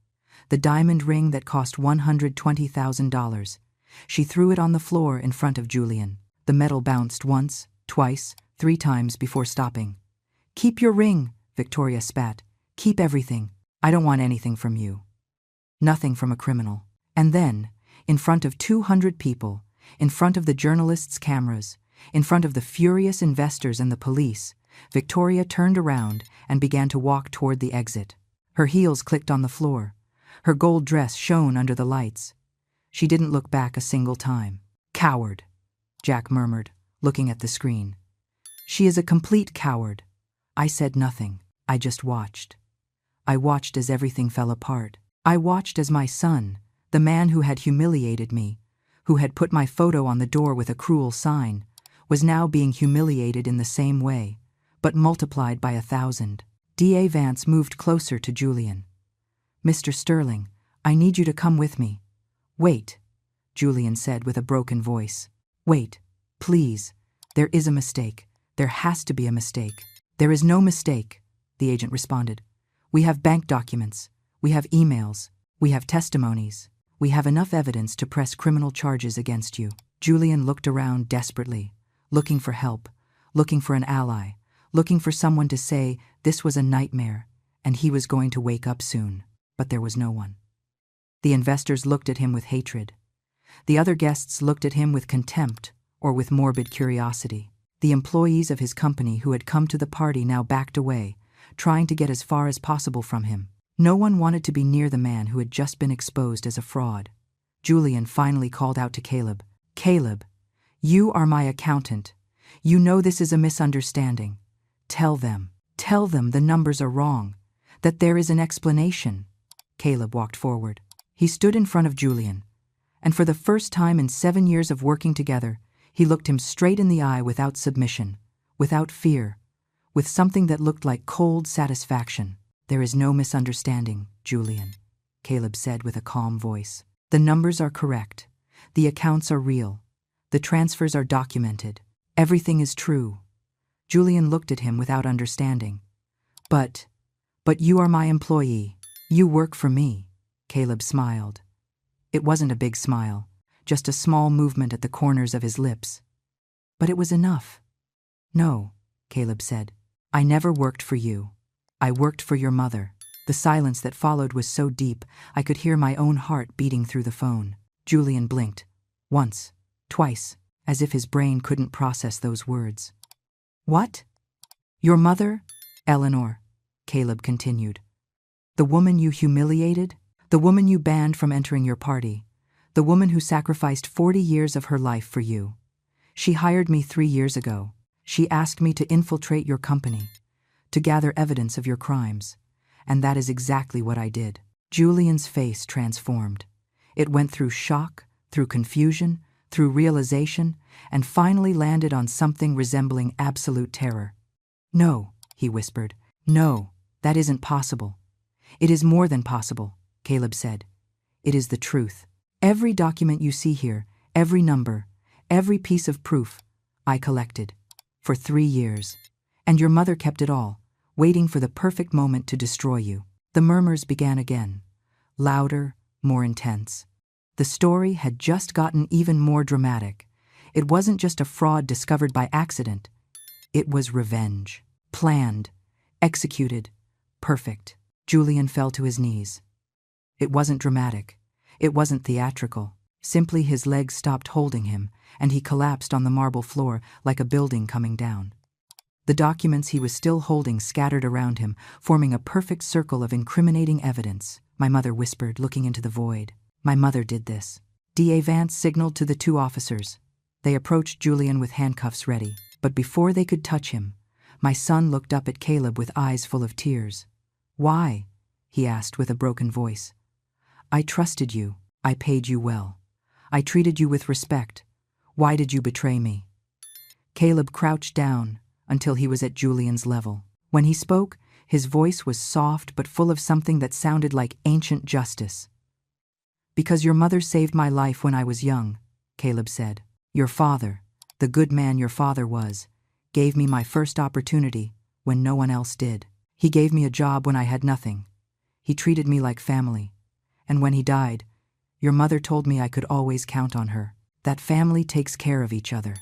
the diamond ring that cost $120,000. She threw it on the floor in front of Julian. The metal bounced once, twice, 3 times before stopping. "Keep your ring," Victoria spat. "Keep everything. I don't want anything from you. Nothing from a criminal." And then, in front of 200 people, in front of the journalists' cameras, in front of the furious investors and the police, Victoria turned around and began to walk toward the exit. Her heels clicked on the floor. Her gold dress shone under the lights. She didn't look back a single time. "Coward," Jack murmured, looking at the screen. "She is a complete coward." I said nothing. I just watched. I watched as everything fell apart. I watched as my son, the man who had humiliated me, who had put my photo on the door with a cruel sign, was now being humiliated in the same way, but multiplied by 1,000. DA Vance moved closer to Julian. "Mr. Sterling, I need you to come with me." "Wait," Julian said with a broken voice. "Wait, please. There is a mistake. There has to be a mistake." "There is no mistake," the agent responded. "We have bank documents. We have emails. We have testimonies. We have enough evidence to press criminal charges against you." Julian looked around desperately, looking for help, looking for an ally, looking for someone to say this was a nightmare and he was going to wake up soon. But there was no one. The investors looked at him with hatred. The other guests looked at him with contempt or with morbid curiosity. The employees of his company who had come to the party now backed away, trying to get as far as possible from him. No one wanted to be near the man who had just been exposed as a fraud. Julian finally called out to Caleb. "Caleb, you are my accountant. You know this is a misunderstanding. Tell them the numbers are wrong, that there is an explanation." Caleb walked forward. He stood in front of Julian, and for the first time in 7 years of working together, he looked him straight in the eye without submission, without fear, with something that looked like cold satisfaction. "There is no misunderstanding, Julian," Caleb said with a calm voice. "The numbers are correct. The accounts are real. The transfers are documented. Everything is true." Julian looked at him without understanding. But you are my employee. You work for me." Caleb smiled. It wasn't a big smile, just a small movement at the corners of his lips. But it was enough. "No," Caleb said. "I never worked for you. I worked for your mother." The silence that followed was so deep, I could hear my own heart beating through the phone. Julian blinked. Once, twice, as if his brain couldn't process those words. "What? Your mother, Eleanor," Caleb continued. "The woman you humiliated? The woman you banned from entering your party? The woman who sacrificed 40 years of her life for you? She hired me 3 years ago. She asked me to infiltrate your company, to gather evidence of your crimes. And that is exactly what I did." Julian's face transformed. It went through shock, through confusion, through realization, and finally landed on something resembling absolute terror. "No," he whispered. "No, that isn't possible. It is more than possible, Caleb said. It is the truth. Every document you see here, every number, every piece of proof, I collected. For 3 years. And your mother kept it all, waiting for the perfect moment to destroy you. The murmurs began again. Louder, more intense. The story had just gotten even more dramatic. It wasn't just a fraud discovered by accident. It was revenge. Planned. Executed. Perfect. Julian fell to his knees. It wasn't dramatic. It wasn't theatrical. Simply his legs stopped holding him, and he collapsed on the marble floor like a building coming down. The documents he was still holding scattered around him, forming a perfect circle of incriminating evidence. My mother whispered, looking into the void. My mother did this. D.A. Vance signaled to the 2 officers. They approached Julian with handcuffs ready. But before they could touch him, my son looked up at Caleb with eyes full of tears. Why? He asked with a broken voice. I trusted you. I paid you well. I treated you with respect. Why did you betray me? Caleb crouched down until he was at Julian's level. When he spoke, his voice was soft but full of something that sounded like ancient justice. Because your mother saved my life when I was young, Caleb said. Your father, the good man your father was, gave me my first opportunity when no one else did. He gave me a job when I had nothing. He treated me like family. And when he died, your mother told me I could always count on her. That family takes care of each other.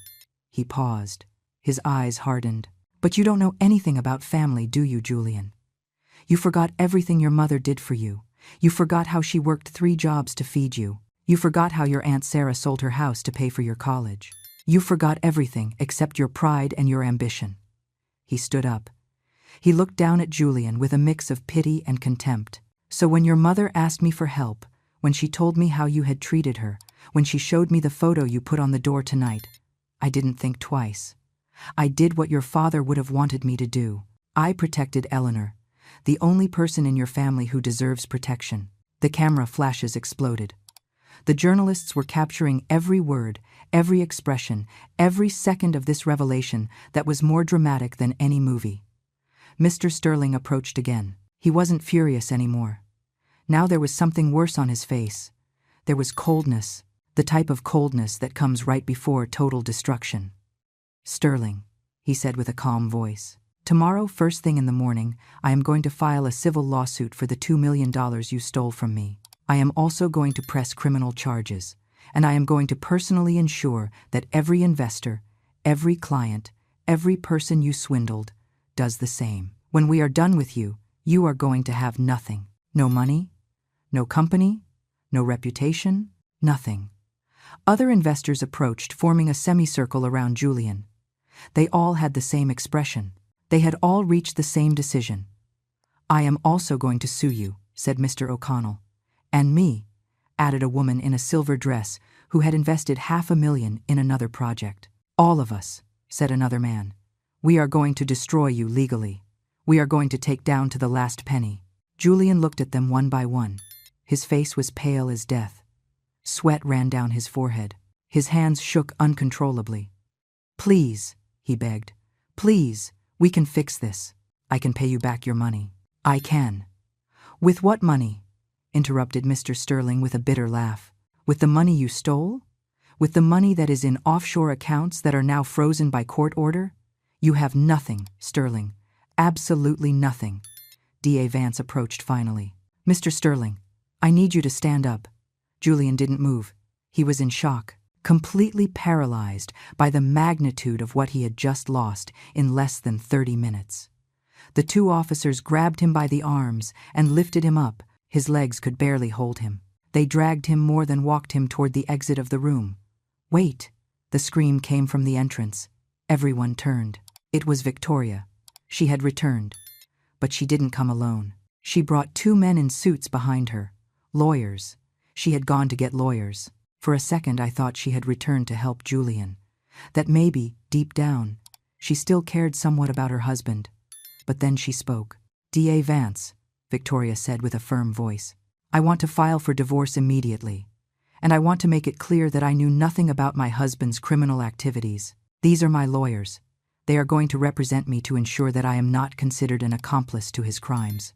He paused. His eyes hardened. But you don't know anything about family, do you, Julian? You forgot everything your mother did for you. You forgot how she worked 3 jobs to feed you. You forgot how your Aunt Sarah sold her house to pay for your college. You forgot everything except your pride and your ambition. He stood up. He looked down at Julian with a mix of pity and contempt. So when your mother asked me for help, when she told me how you had treated her, when she showed me the photo you put on the door tonight, I didn't think twice. I did what your father would have wanted me to do. I protected Eleanor, the only person in your family who deserves protection. The camera flashes exploded. The journalists were capturing every word, every expression, every second of this revelation that was more dramatic than any movie. Mr. Sterling approached again. He wasn't furious anymore. Now there was something worse on his face. There was coldness, the type of coldness that comes right before total destruction. Sterling, he said with a calm voice. Tomorrow, first thing in the morning, I am going to file a civil lawsuit for the $2 million you stole from me. I am also going to press criminal charges, and I am going to personally ensure that every investor, every client, every person you swindled, does the same. When we are done with you, you are going to have nothing. No money, no company, no reputation, nothing. Other investors approached, forming a semicircle around Julian. They all had the same expression. They had all reached the same decision. I am also going to sue you, said Mr. O'Connell. And me, added a woman in a silver dress who had invested $500,000 in another project. All of us, said another man. We are going to destroy you legally. We are going to take down to the last penny. Julian looked at them one by one. His face was pale as death. Sweat ran down his forehead. His hands shook uncontrollably. Please, he begged. Please, we can fix this. I can pay you back your money. I can. With what money? Interrupted Mr. Sterling with a bitter laugh. With the money you stole? With the money that is in offshore accounts that are now frozen by court order? You have nothing, Sterling. Absolutely nothing. D.A. Vance approached finally. Mr. Sterling, I need you to stand up. Julian didn't move. He was in shock, completely paralyzed by the magnitude of what he had just lost in less than 30 minutes. The 2 officers grabbed him by the arms and lifted him up. His legs could barely hold him. They dragged him more than walked him toward the exit of the room. Wait! The scream came from the entrance. Everyone turned. It was Victoria. She had returned. But she didn't come alone. She brought 2 men in suits behind her. Lawyers. She had gone to get lawyers. For a second I thought she had returned to help Julian. That maybe, deep down, she still cared somewhat about her husband. But then she spoke. D.A. Vance, Victoria said with a firm voice. I want to file for divorce immediately. And I want to make it clear that I knew nothing about my husband's criminal activities. These are my lawyers. They are going to represent me to ensure that I am not considered an accomplice to his crimes.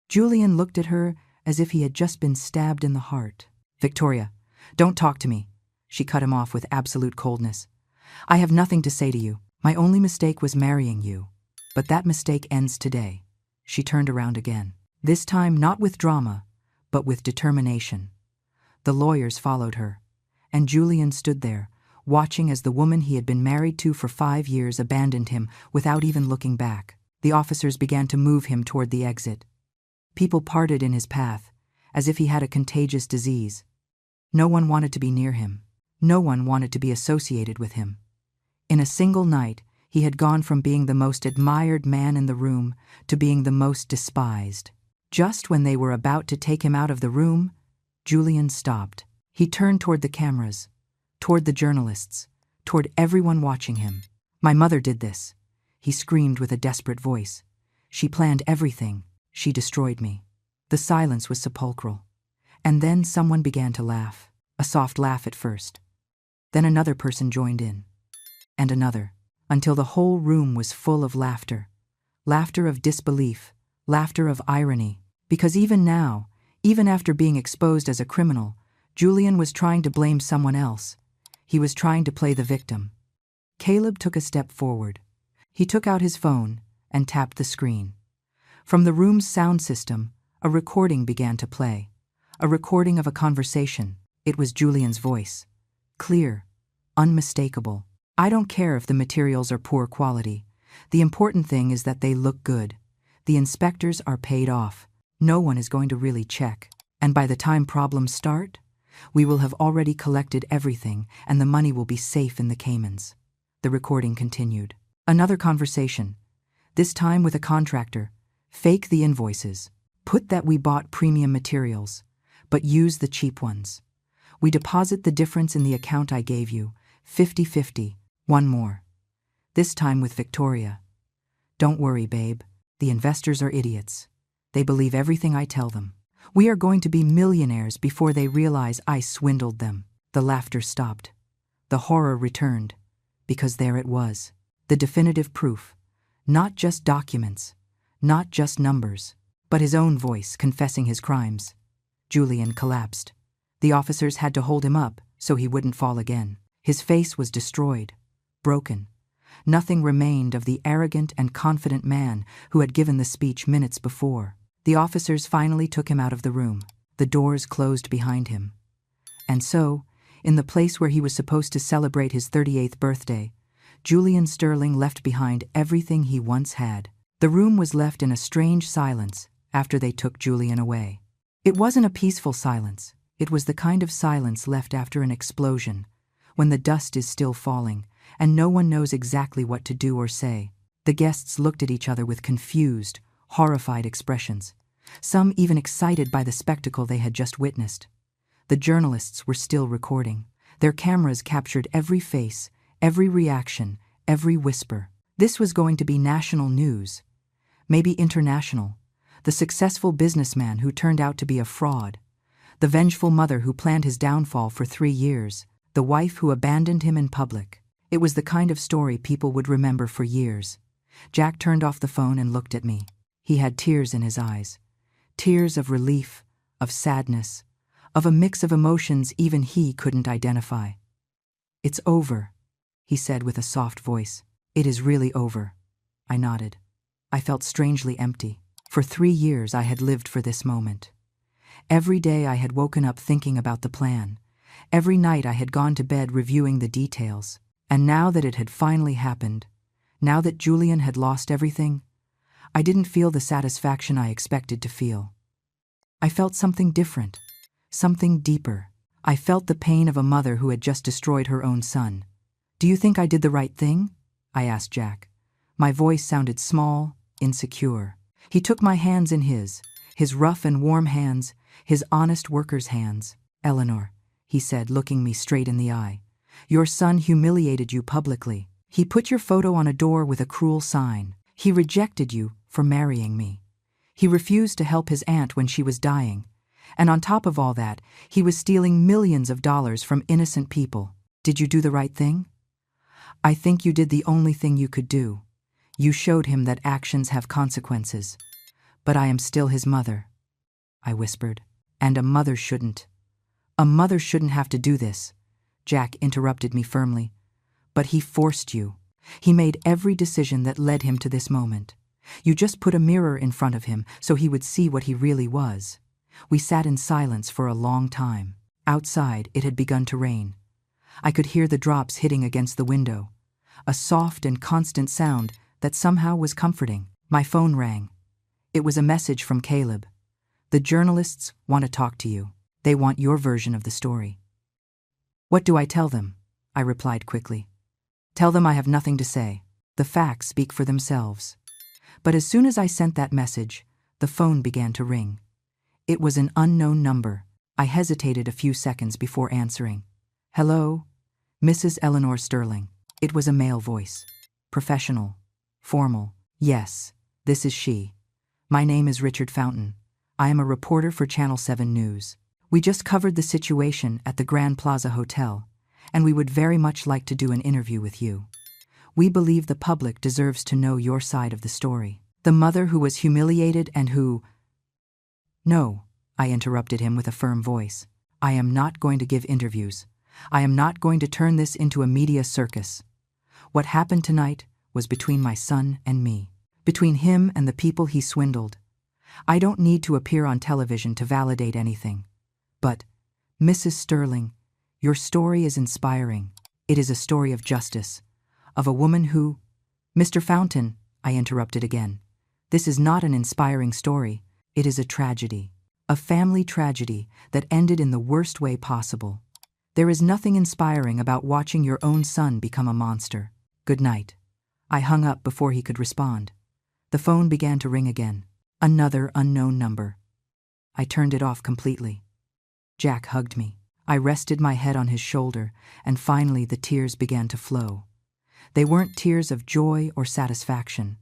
Julian looked at her as if he had just been stabbed in the heart. "Victoria, don't talk to me," she cut him off with absolute coldness. "I have nothing to say to you. My only mistake was marrying you. But that mistake ends today." She turned around again. This time not with drama, but with determination. The lawyers followed her, and Julian stood there, watching as the woman he had been married to for 5 years abandoned him without even looking back. The officers began to move him toward the exit. People parted in his path, as if he had a contagious disease. No one wanted to be near him. No one wanted to be associated with him. In a single night, he had gone from being the most admired man in the room to being the most despised. Just when they were about to take him out of the room, Julian stopped. He turned toward the cameras, toward the journalists, toward everyone watching him. "My mother did this," he screamed with a desperate voice. "She planned everything. She destroyed me." The silence was sepulchral. And then someone began to laugh, a soft laugh at first. Then another person joined in, and another, until the whole room was full of laughter. Laughter of disbelief, laughter of irony. Because even now, even after being exposed as a criminal, Julian was trying to blame someone else. He was trying to play the victim. Caleb took a step forward. He took out his phone and tapped the screen. From the room's sound system, a recording began to play. A recording of a conversation. It was Julian's voice. Clear, unmistakable. "I don't care if the materials are poor quality. The important thing is that they look good. The inspectors are paid off. No one is going to really check. And by the time problems start, we will have already collected everything and the money will be safe in the Caymans." The recording continued. Another conversation. This time with a contractor. "Fake the invoices. Put that we bought premium materials, but use the cheap ones. We deposit the difference in the account I gave you, 50-50. One more. This time with Victoria. Don't worry, babe. The investors are idiots. They believe everything I tell them. We are going to be millionaires before they realize I swindled them." The laughter stopped. The horror returned, because there it was. The definitive proof. Not just documents, not just numbers, but his own voice confessing his crimes. Julian collapsed. The officers had to hold him up so he wouldn't fall again. His face was destroyed, broken. Nothing remained of the arrogant and confident man who had given the speech minutes before. The officers finally took him out of the room. The doors closed behind him. And so, in the place where he was supposed to celebrate his 38th birthday, Julian Sterling left behind everything he once had. The room was left in a strange silence after they took Julian away. It wasn't a peaceful silence. It was the kind of silence left after an explosion, when the dust is still falling, and no one knows exactly what to do or say. The guests looked at each other with confused, horrified expressions, some even excited by the spectacle they had just witnessed. The journalists were still recording. Their cameras captured every face, every reaction, every whisper. This was going to be national news, maybe international. The successful businessman who turned out to be a fraud, the vengeful mother who planned his downfall for 3 years, the wife who abandoned him in public. It was the kind of story people would remember for years. Jack turned off the phone and looked at me. He had tears in his eyes. Tears of relief, of sadness, of a mix of emotions even he couldn't identify. "It's over," he said with a soft voice. "It is really over." I nodded. I felt strangely empty. For 3 years I had lived for this moment. Every day I had woken up thinking about the plan. Every night I had gone to bed reviewing the details. And now that it had finally happened, now that Julian had lost everything, I didn't feel the satisfaction I expected to feel. I felt something different, something deeper. I felt the pain of a mother who had just destroyed her own son. "Do you think I did the right thing?" I asked Jack. My voice sounded small, insecure. He took my hands in his rough and warm hands, his honest worker's hands. "Eleanor," he said, looking me straight in the eye, "your son humiliated you publicly. He put your photo on a door with a cruel sign. He rejected you for marrying me. He refused to help his aunt when she was dying. And on top of all that, he was stealing millions of dollars from innocent people. Did you do the right thing?" "I think you did the only thing you could do. You showed him that actions have consequences. But I am still his mother, I whispered. And a mother shouldn't. A mother shouldn't have to do this, Jack interrupted me firmly. But he forced you. He made every decision that led him to this moment. You just put a mirror in front of him so he would see what he really was. We sat in silence for a long time. Outside, it had begun to rain. I could hear the drops hitting against the window, a soft and constant sound that somehow was comforting. My phone rang. It was a message from Caleb. The journalists want to talk to you. They want your version of the story. What do I tell them? I replied quickly. Tell them I have nothing to say. The facts speak for themselves. But as soon as I sent that message, the phone began to ring. It was an unknown number. I hesitated a few seconds before answering. Hello? Mrs. Eleanor Sterling. It was a male voice. Professional. Formal. Yes, this is she. My name is Richard Fountain. I am a reporter for Channel 7 News. We just covered the situation at the Grand Plaza Hotel, and we would very much like to do an interview with you. We believe the public deserves to know your side of the story. The mother who was humiliated and who... No, I interrupted him with a firm voice. I am not going to give interviews. I am not going to turn this into a media circus. What happened tonight was between my son and me, between him and the people he swindled. I don't need to appear on television to validate anything. But, Mrs. Sterling, your story is inspiring. It is a story of justice, of a woman who... Mr. Fountain, I interrupted again. This is not an inspiring story. It is a tragedy. A family tragedy that ended in the worst way possible. There is nothing inspiring about watching your own son become a monster. Good night. I hung up before he could respond. The phone began to ring again. Another unknown number. I turned it off completely. Jack hugged me. I rested my head on his shoulder, and finally the tears began to flow. They weren't tears of joy or satisfaction.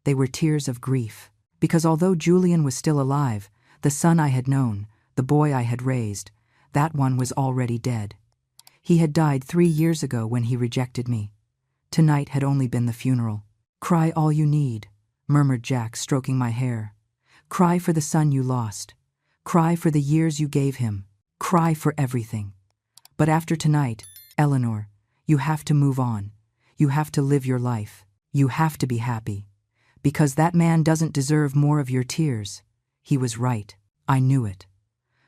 They were tears of grief. Because although Julian was still alive, the son I had known, the boy I had raised, that one was already dead. He had died 3 years ago when he rejected me. Tonight had only been the funeral. Cry all you need, murmured Jack, stroking my hair. Cry for the son you lost. Cry for the years you gave him. Cry for everything. But after tonight, Eleanor, you have to move on. You have to live your life. You have to be happy. Because that man doesn't deserve more of your tears. He was right. I knew it.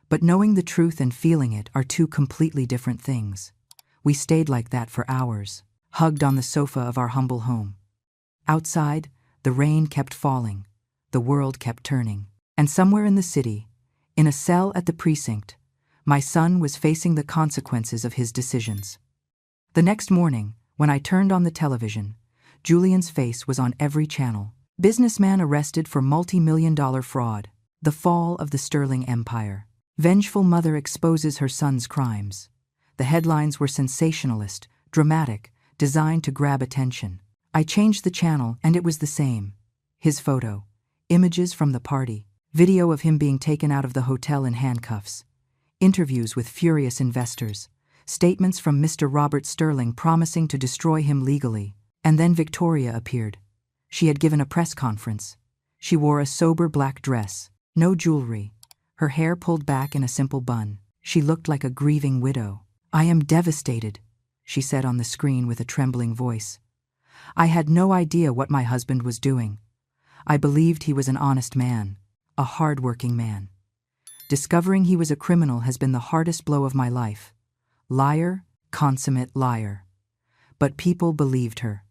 But knowing the truth and feeling it are two completely different things. We stayed like that for hours, hugged on the sofa of our humble home. Outside, the rain kept falling. The world kept turning. And somewhere in the city, in a cell at the precinct, my son was facing the consequences of his decisions. The next morning, when I turned on the television, Julian's face was on every channel. Businessman arrested for multi-million-dollar fraud. The fall of the Sterling Empire. Vengeful mother exposes her son's crimes. The headlines were sensationalist, dramatic, designed to grab attention. I changed the channel and it was the same. His photo, images from the party, video of him being taken out of the hotel in handcuffs, interviews with furious investors, statements from Mr. Robert Sterling promising to destroy him legally. And then Victoria appeared. She had given a press conference. She wore a sober black dress, no jewelry, her hair pulled back in a simple bun. She looked like a grieving widow. I am devastated, she said on the screen with a trembling voice. I had no idea what my husband was doing. I believed he was an honest man, a hard-working man. Discovering he was a criminal has been the hardest blow of my life. Liar, consummate liar. But people believed her.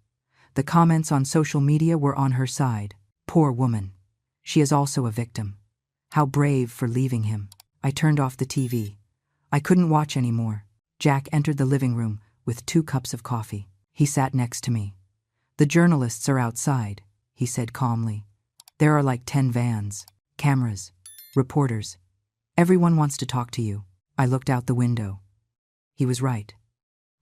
The comments on social media were on her side. Poor woman. She is also a victim. How brave for leaving him. I turned off the TV. I couldn't watch anymore. Jack entered the living room with 2 cups of coffee. He sat next to me. The journalists are outside, he said calmly. There are like 10 vans, cameras, reporters. Everyone wants to talk to you. I looked out the window. He was right.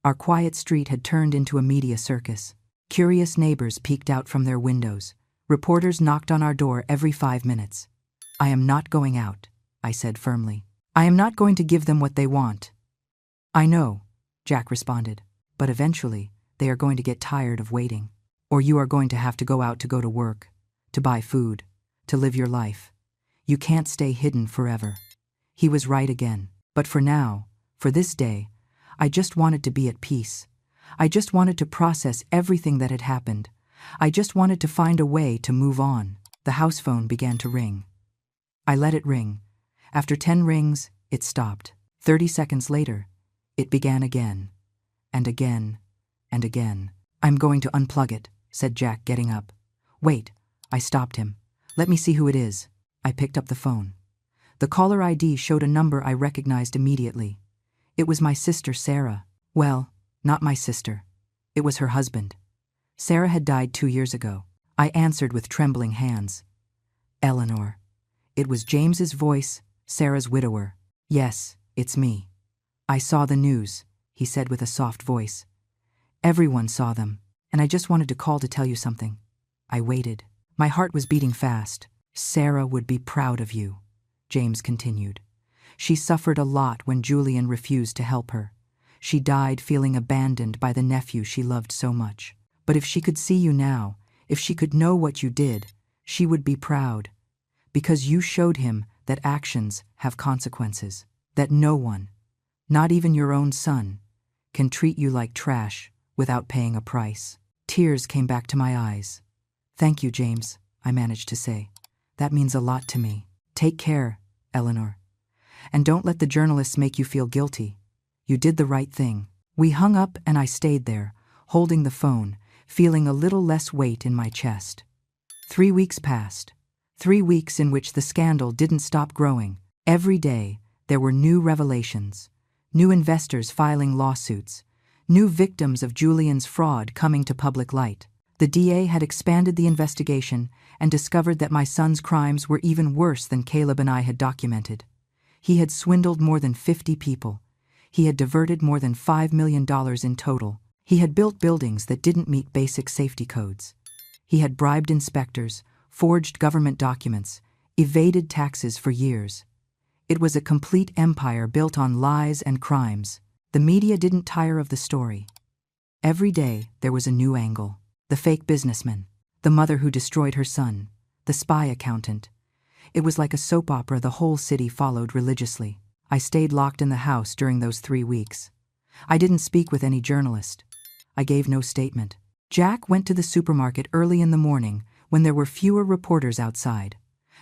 Our quiet street had turned into a media circus. Curious neighbors peeked out from their windows. Reporters knocked on our door every 5 minutes. I am not going out, I said firmly. I am not going to give them what they want. I know, Jack responded, but eventually they are going to get tired of waiting. Or you are going to have to go out to go to work, to buy food, to live your life. You can't stay hidden forever. He was right again. But for now, for this day, I just wanted to be at peace. I just wanted to process everything that had happened. I just wanted to find a way to move on. The house phone began to ring. I let it ring. After 10 rings, it stopped. 30 seconds later, it began again, and again, and again. "I'm going to unplug it," said Jack, getting up. "Wait," I stopped him. "Let me see who it is." I picked up the phone. The caller ID showed a number I recognized immediately. It was my sister, Sarah. Well, not my sister. It was her husband. Sarah had died 2 years ago. I answered with trembling hands. "Eleanor." It was James's voice, Sarah's widower. "Yes, it's me. I saw the news," he said with a soft voice. "Everyone saw them, and I just wanted to call to tell you something." I waited. My heart was beating fast. "Sarah would be proud of you," James continued. "She suffered a lot when Julian refused to help her. She died feeling abandoned by the nephew she loved so much. But if she could see you now, if she could know what you did, she would be proud. Because you showed him that actions have consequences, that no one, not even your own son, can treat you like trash without paying a price." Tears came back to my eyes. "Thank you, James," I managed to say. "That means a lot to me. Take care, Eleanor. And don't let the journalists make you feel guilty. You did the right thing." We hung up and I stayed there, holding the phone, feeling a little less weight in my chest. 3 weeks passed. 3 weeks in which the scandal didn't stop growing. Every day, there were new revelations, new investors filing lawsuits, new victims of Julian's fraud coming to public light. The DA had expanded the investigation and discovered that my son's crimes were even worse than Caleb and I had documented. He had swindled more than 50 people. He had diverted more than $5 million in total. He had built buildings that didn't meet basic safety codes. He had bribed inspectors, forged government documents, evaded taxes for years. It was a complete empire built on lies and crimes. The media didn't tire of the story. Every day there was a new angle. The fake businessman, the mother who destroyed her son, the spy accountant. It was like a soap opera the whole city followed religiously. I stayed locked in the house during those 3 weeks. I didn't speak with any journalist. I gave no statement. Jack went to the supermarket early in the morning when there were fewer reporters outside.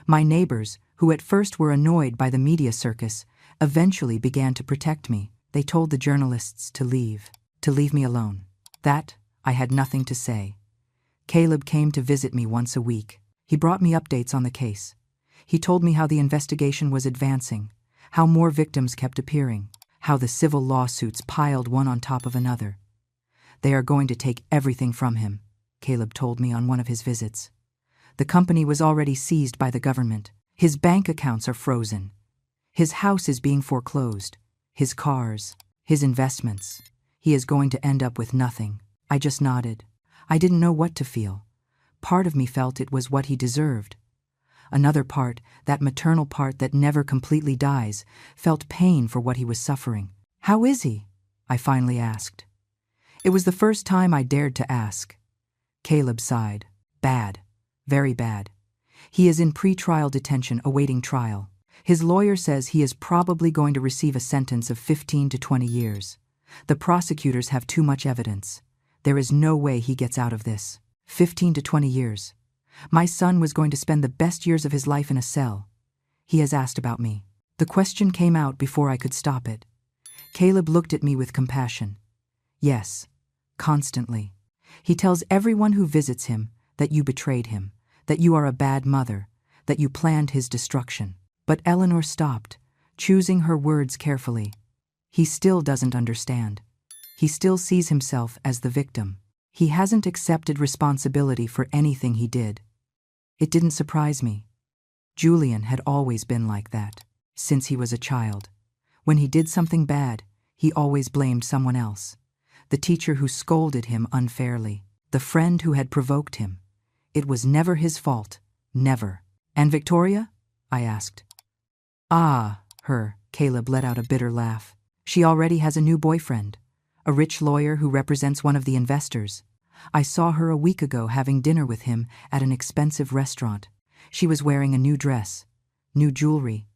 My neighbors, who at first were annoyed by the media circus, eventually began to protect me. They told the journalists to leave me alone. That, I had nothing to say. Caleb came to visit me once a week. He brought me updates on the case. He told me how the investigation was advancing, how more victims kept appearing, how the civil lawsuits piled one on top of another. "They are going to take everything from him," Caleb told me on one of his visits. "The company was already seized by the government. His bank accounts are frozen. His house is being foreclosed. His cars, his investments. He is going to end up with nothing." I just nodded. I didn't know what to feel. Part of me felt it was what he deserved. Another part, that maternal part that never completely dies, felt pain for what he was suffering. "How is he?" I finally asked. It was the first time I dared to ask. Caleb sighed. "Bad. Very bad. He is in pre-trial detention awaiting trial. His lawyer says he is probably going to receive a sentence of 15 to 20 years. The prosecutors have too much evidence. There is no way he gets out of this. 15 to 20 years. My son was going to spend the best years of his life in a cell. He has asked about me." The question came out before I could stop it. Caleb looked at me with compassion. "Yes, constantly. He tells everyone who visits him that you betrayed him, that you are a bad mother, that you planned his destruction." But Eleanor stopped, choosing her words carefully. "He still doesn't understand. He still sees himself as the victim. He hasn't accepted responsibility for anything he did." It didn't surprise me. Julian had always been like that, since he was a child. When he did something bad, he always blamed someone else. The teacher who scolded him unfairly, the friend who had provoked him. It was never his fault, never. "And Victoria?" I asked. "Ah, her," Caleb let out a bitter laugh. "She already has a new boyfriend, a rich lawyer who represents one of the investors. I saw her a week ago having dinner with him at an expensive restaurant. She was wearing a new dress, new jewelry.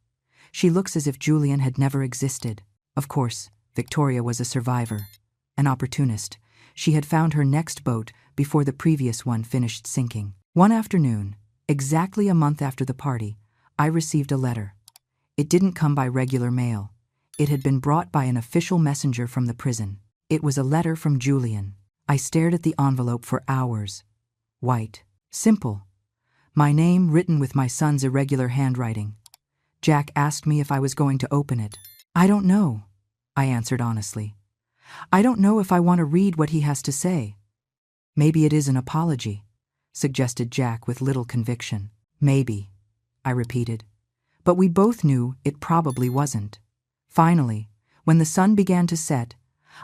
She looks as if Julian had never existed. Of course, Victoria was a survivor, an opportunist. She had found her next boat before the previous one finished sinking. One afternoon, exactly a month after the party, I received a letter. It didn't come by regular mail. It had been brought by an official messenger from the prison. It was a letter from Julian. I stared at the envelope for hours. White. Simple. My name written with my son's irregular handwriting. Jack asked me if I was going to open it. I don't know, I answered honestly. I don't know if I want to read what he has to say. Maybe it is an apology, suggested Jack with little conviction. Maybe, I repeated. But we both knew it probably wasn't. Finally, when the sun began to set,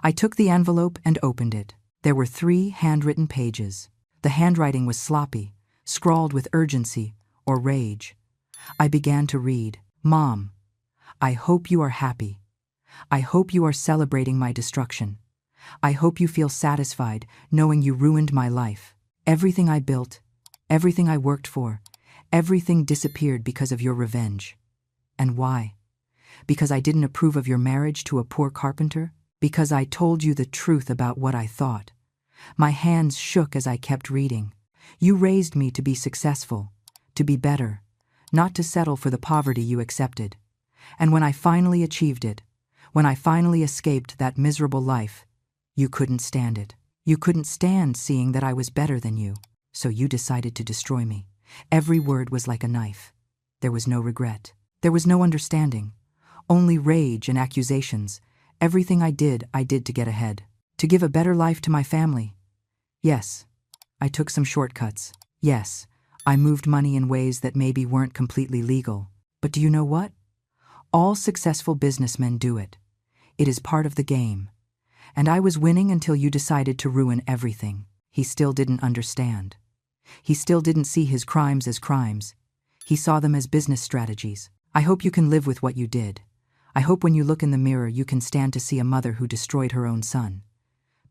I took the envelope and opened it. There were 3 handwritten pages. The handwriting was sloppy, scrawled with urgency or rage. I began to read. Mom, I hope you are happy. I hope you are celebrating my destruction. I hope you feel satisfied knowing you ruined my life. Everything I built, everything I worked for, everything disappeared because of your revenge. And why? Because I didn't approve of your marriage to a poor carpenter? Because I told you the truth about what I thought. My hands shook as I kept reading. You raised me to be successful, to be better, not to settle for the poverty you accepted. And when I finally achieved it, when I finally escaped that miserable life, you couldn't stand it. You couldn't stand seeing that I was better than you. So you decided to destroy me. Every word was like a knife. There was no regret. There was no understanding. Only rage and accusations. Everything I did to get ahead. To give a better life to my family. Yes, I took some shortcuts. Yes, I moved money in ways that maybe weren't completely legal. But do you know what? All successful businessmen do it. It is part of the game. And I was winning until you decided to ruin everything. He still didn't understand. He still didn't see his crimes as crimes. He saw them as business strategies. I hope you can live with what you did. I hope when you look in the mirror you can stand to see a mother who destroyed her own son.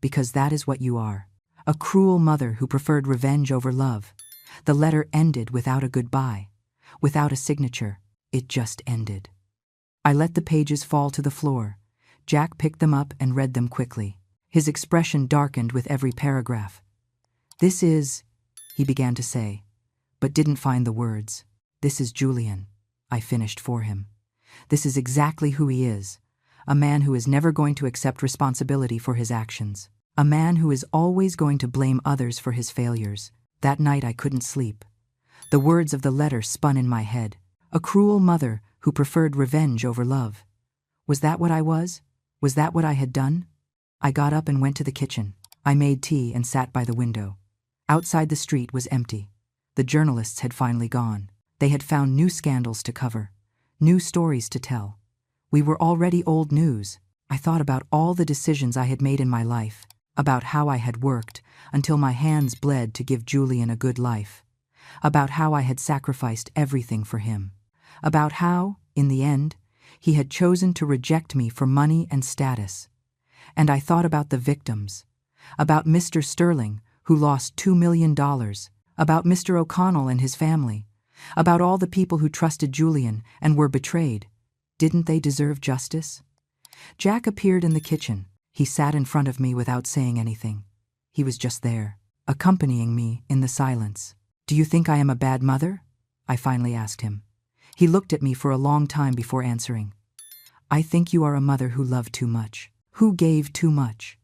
Because that is what you are. A cruel mother who preferred revenge over love. The letter ended without a goodbye. Without a signature. It just ended. I let the pages fall to the floor. Jack picked them up and read them quickly. His expression darkened with every paragraph. This is, he began to say, but didn't find the words. This is Julian, I finished for him. This is exactly who he is. A man who is never going to accept responsibility for his actions. A man who is always going to blame others for his failures. That night I couldn't sleep. The words of the letter spun in my head. A cruel mother who preferred revenge over love. Was that what I was? Was that what I had done? I got up and went to the kitchen. I made tea and sat by the window. Outside the street was empty. The journalists had finally gone. They had found new scandals to cover, new stories to tell. We were already old news. I thought about all the decisions I had made in my life, about how I had worked until my hands bled to give Julian a good life, about how I had sacrificed everything for him, about how, in the end, he had chosen to reject me for money and status. And I thought about the victims, about Mr. Sterling, who lost $2 million, about Mr. O'Connell and his family, about all the people who trusted Julian and were betrayed. Didn't they deserve justice? Jack appeared in the kitchen. He sat in front of me without saying anything. He was just there, accompanying me in the silence. Do you think I am a bad mother? I finally asked him. He looked at me for a long time before answering. I think you are a mother who loved too much, who gave too much.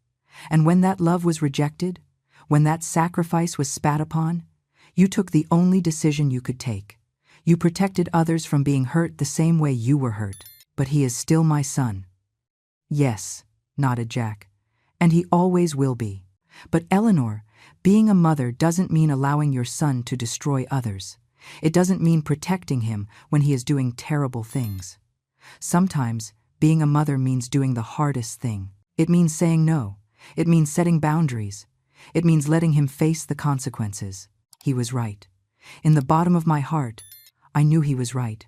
And when that love was rejected, when that sacrifice was spat upon, you took the only decision you could take. You protected others from being hurt the same way you were hurt. But he is still my son. Yes, nodded Jack. And he always will be. But Eleanor, being a mother doesn't mean allowing your son to destroy others. It doesn't mean protecting him when he is doing terrible things. Sometimes, being a mother means doing the hardest thing. It means saying no. It means setting boundaries. It means letting him face the consequences. He was right. In the bottom of my heart, I knew he was right.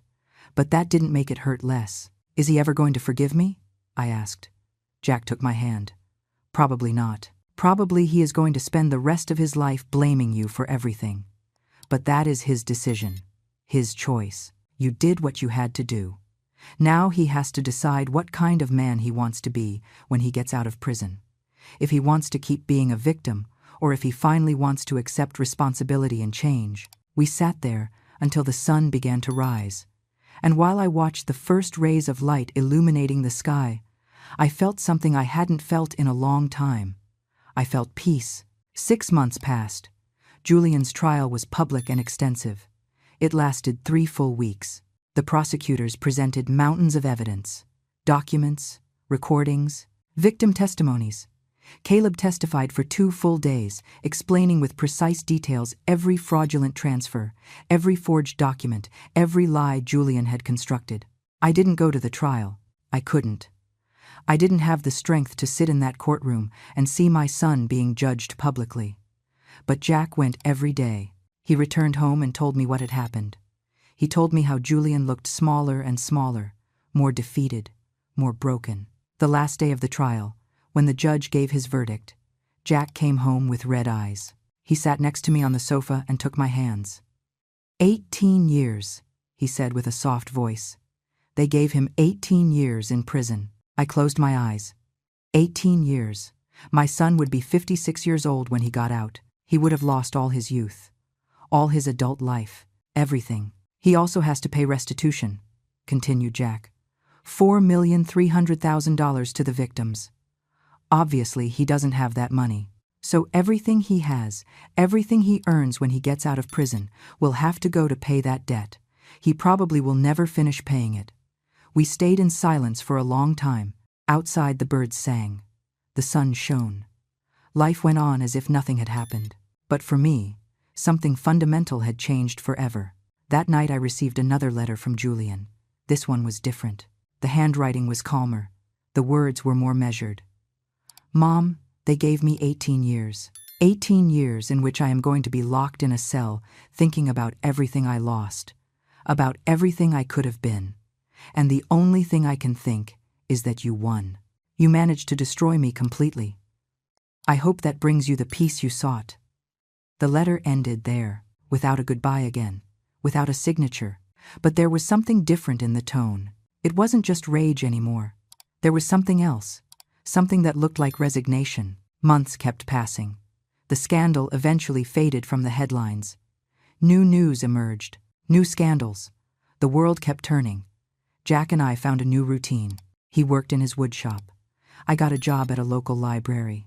But that didn't make it hurt less. Is he ever going to forgive me? I asked. Jack took my hand. Probably not. Probably he is going to spend the rest of his life blaming you for everything. But that is his decision. His choice. You did what you had to do. Now he has to decide what kind of man he wants to be when he gets out of prison. If he wants to keep being a victim, or if he finally wants to accept responsibility and change. We sat there until the sun began to rise. And while I watched the first rays of light illuminating the sky, I felt something I hadn't felt in a long time. I felt peace. 6 months passed. Julian's trial was public and extensive. It lasted 3 full weeks. The prosecutors presented mountains of evidence, documents, recordings, victim testimonies. Caleb testified for 2 full days, explaining with precise details every fraudulent transfer, every forged document, every lie Julian had constructed. I didn't go to the trial. I couldn't. I didn't have the strength to sit in that courtroom and see my son being judged publicly. But Jack went every day. He returned home and told me what had happened. He told me how Julian looked smaller and smaller, more defeated, more broken. The last day of the trial, when the judge gave his verdict, Jack came home with red eyes. He sat next to me on the sofa and took my hands. 18 years, he said with a soft voice. They gave him 18 years in prison. I closed my eyes. 18 years. My son would be 56 years old when he got out. He would have lost all his youth, all his adult life, everything. He also has to pay restitution, continued Jack. $4,300,000 to the victims. Obviously, he doesn't have that money. So everything he has, everything he earns when he gets out of prison, will have to go to pay that debt. He probably will never finish paying it. We stayed in silence for a long time. Outside, the birds sang. The sun shone. Life went on as if nothing had happened. But for me, something fundamental had changed forever. That night I received another letter from Julian. This one was different. The handwriting was calmer. The words were more measured. Mom, they gave me 18 years. 18 years in which I am going to be locked in a cell, thinking about everything I lost, about everything I could have been. And the only thing I can think is that you won. You managed to destroy me completely. I hope that brings you the peace you sought. The letter ended there, without a goodbye again, without a signature, but there was something different in the tone. It wasn't just rage anymore. There was something else, something that looked like resignation. Months kept passing. The scandal eventually faded from the headlines. New news emerged, new scandals. The world kept turning. Jack and I found a new routine. He worked in his wood shop. I got a job at a local library.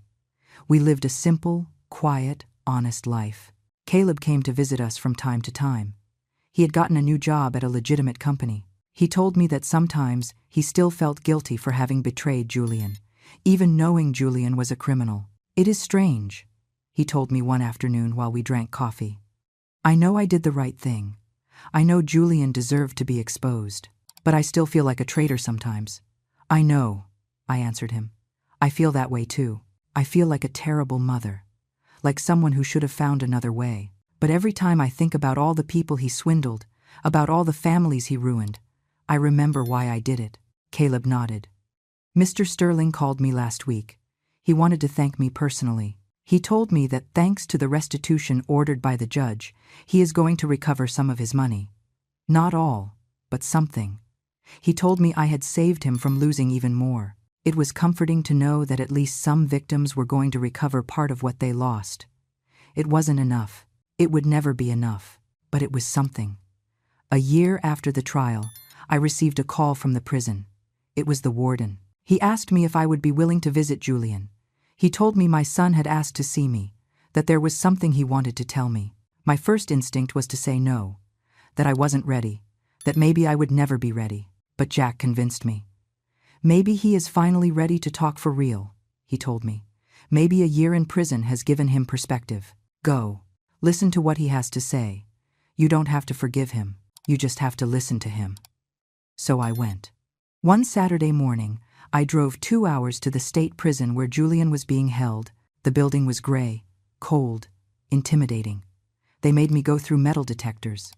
We lived a simple, quiet, honest life. Caleb came to visit us from time to time. He had gotten a new job at a legitimate company. He told me that sometimes he still felt guilty for having betrayed Julian, even knowing Julian was a criminal. It is strange, he told me one afternoon while we drank coffee. I know I did the right thing. I know Julian deserved to be exposed, but I still feel like a traitor sometimes. I know, I answered him. I feel that way too. I feel like a terrible mother, like someone who should have found another way. But every time I think about all the people he swindled, about all the families he ruined, I remember why I did it. Caleb nodded. Mr. Sterling called me last week. He wanted to thank me personally. He told me that thanks to the restitution ordered by the judge, he is going to recover some of his money. Not all, but something. He told me I had saved him from losing even more. It was comforting to know that at least some victims were going to recover part of what they lost. It wasn't enough. It would never be enough, but it was something. A year after the trial, I received a call from the prison. It was the warden. He asked me if I would be willing to visit Julian. He told me my son had asked to see me, that there was something he wanted to tell me. My first instinct was to say no, that I wasn't ready, that maybe I would never be ready. But Jack convinced me. Maybe he is finally ready to talk for real, he told me. Maybe a year in prison has given him perspective. Go. Listen to what he has to say. You don't have to forgive him. You just have to listen to him. So I went. One Saturday morning, I drove 2 hours to the state prison where Julian was being held. The building was gray, cold, intimidating. They made me go through metal detectors.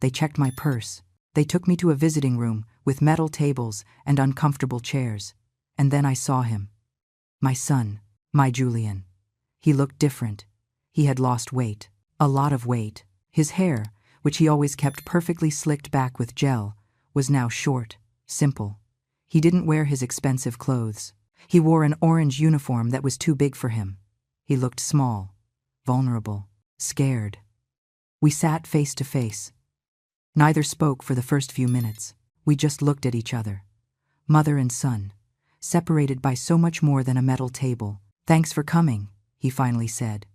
They checked my purse. They took me to a visiting room with metal tables and uncomfortable chairs. And then I saw him. My son, my Julian. He looked different. He had lost weight, a lot of weight. His hair, which he always kept perfectly slicked back with gel, was now short, simple. He didn't wear his expensive clothes. He wore an orange uniform that was too big for him. He looked small, vulnerable, scared. We sat face to face. Neither spoke for the first few minutes. We just looked at each other. Mother and son, separated by so much more than a metal table. "Thanks for coming," he finally said.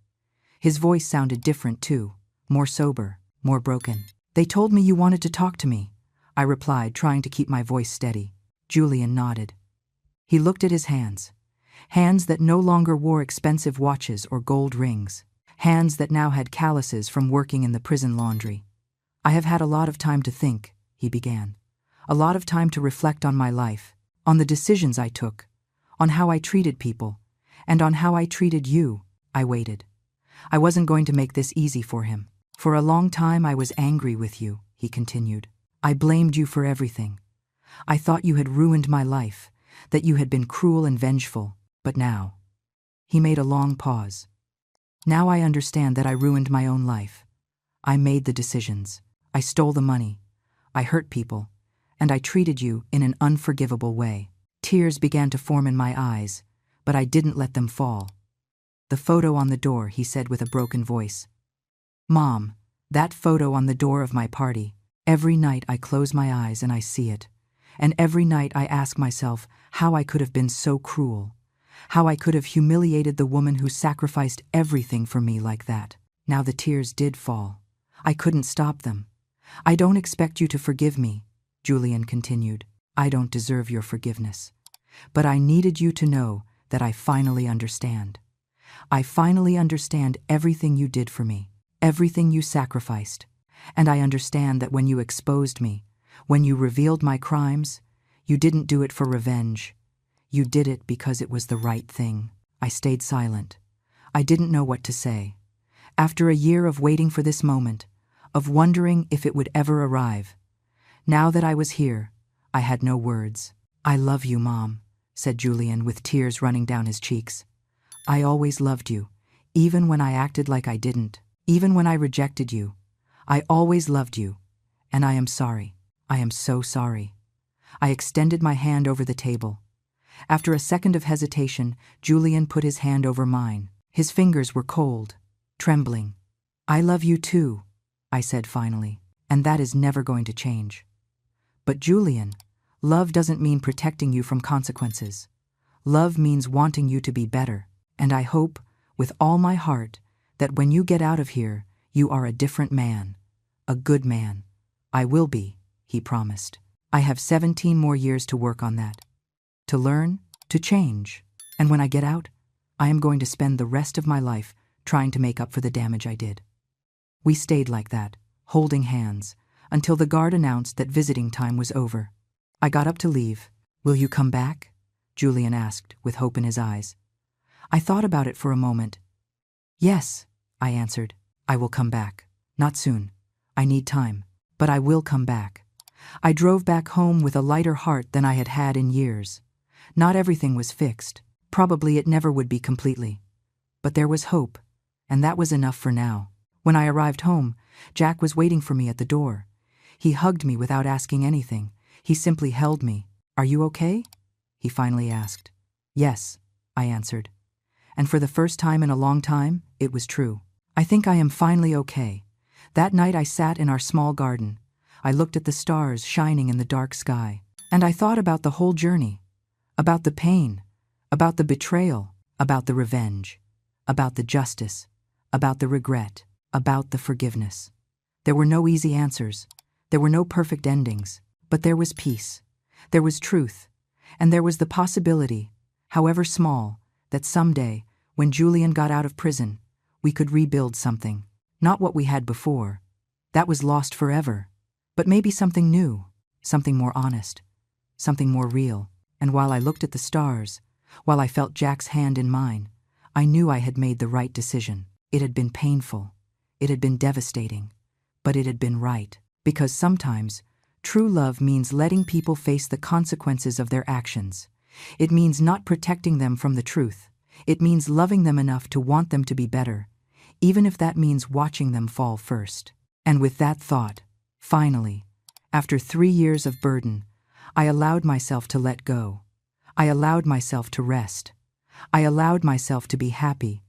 His voice sounded different too, more sober, more broken. "They told me you wanted to talk to me," I replied, trying to keep my voice steady. Julian nodded. He looked at his hands. Hands that no longer wore expensive watches or gold rings. Hands that now had calluses from working in the prison laundry. "I have had a lot of time to think," he began. "A lot of time to reflect on my life, on the decisions I took, on how I treated people, and on how I treated you." I waited. I wasn't going to make this easy for him. "For a long time I was angry with you," he continued. "I blamed you for everything. I thought you had ruined my life, that you had been cruel and vengeful, but now—" He made a long pause. "Now I understand that I ruined my own life. I made the decisions. I stole the money. I hurt people. And I treated you in an unforgivable way." Tears began to form in my eyes, but I didn't let them fall. "The photo on the door," he said with a broken voice. "Mom, that photo on the door of my party. Every night I close my eyes and I see it. And every night I ask myself how I could have been so cruel. How I could have humiliated the woman who sacrificed everything for me like that." Now the tears did fall. I couldn't stop them. "I don't expect you to forgive me," Julian continued. "I don't deserve your forgiveness. But I needed you to know that I finally understand. I finally understand everything you did for me, everything you sacrificed. And I understand that when you exposed me, when you revealed my crimes, you didn't do it for revenge. You did it because it was the right thing." I stayed silent. I didn't know what to say. After a year of waiting for this moment, of wondering if it would ever arrive, now that I was here, I had no words. "I love you, Mom," said Julian with tears running down his cheeks. "I always loved you, even when I acted like I didn't, even when I rejected you. I always loved you, and I am sorry. I am so sorry." I extended my hand over the table. After a second of hesitation, Julian put his hand over mine. His fingers were cold, trembling. "I love you too," I said finally, "and that is never going to change." "But Julian, love doesn't mean protecting you from consequences. Love means wanting you to be better, and I hope, with all my heart, that when you get out of here, you are a different man, a good man." "I will be," he promised. "I have 17 more years to work on that, to learn, to change, and when I get out, I am going to spend the rest of my life trying to make up for the damage I did." We stayed like that, holding hands, until the guard announced that visiting time was over. I got up to leave. "Will you come back?" Julian asked, with hope in his eyes. I thought about it for a moment. "Yes," I answered. "I will come back. Not soon. I need time. But I will come back." I drove back home with a lighter heart than I had had in years. Not everything was fixed. Probably it never would be completely. But there was hope, and that was enough for now. When I arrived home, Jack was waiting for me at the door. He hugged me without asking anything. He simply held me. "Are you okay?" he finally asked. "Yes," I answered. And for the first time in a long time, it was true. "I think I am finally okay." That night I sat in our small garden. I looked at the stars shining in the dark sky. And I thought about the whole journey. About the pain. About the betrayal. About the revenge. About the justice. About the regret. About the forgiveness. There were no easy answers. There were no perfect endings. But there was peace. There was truth. And there was the possibility, however small, that someday, when Julian got out of prison, we could rebuild something. Not what we had before. That was lost forever. But maybe something new, something more honest, something more real. And while I looked at the stars, while I felt Jack's hand in mine, I knew I had made the right decision. It had been painful. It had been devastating. But it had been right. Because sometimes, true love means letting people face the consequences of their actions. It means not protecting them from the truth. It means loving them enough to want them to be better, even if that means watching them fall first. And with that thought, finally, after 3 years of burden, I allowed myself to let go. I allowed myself to rest. I allowed myself to be happy,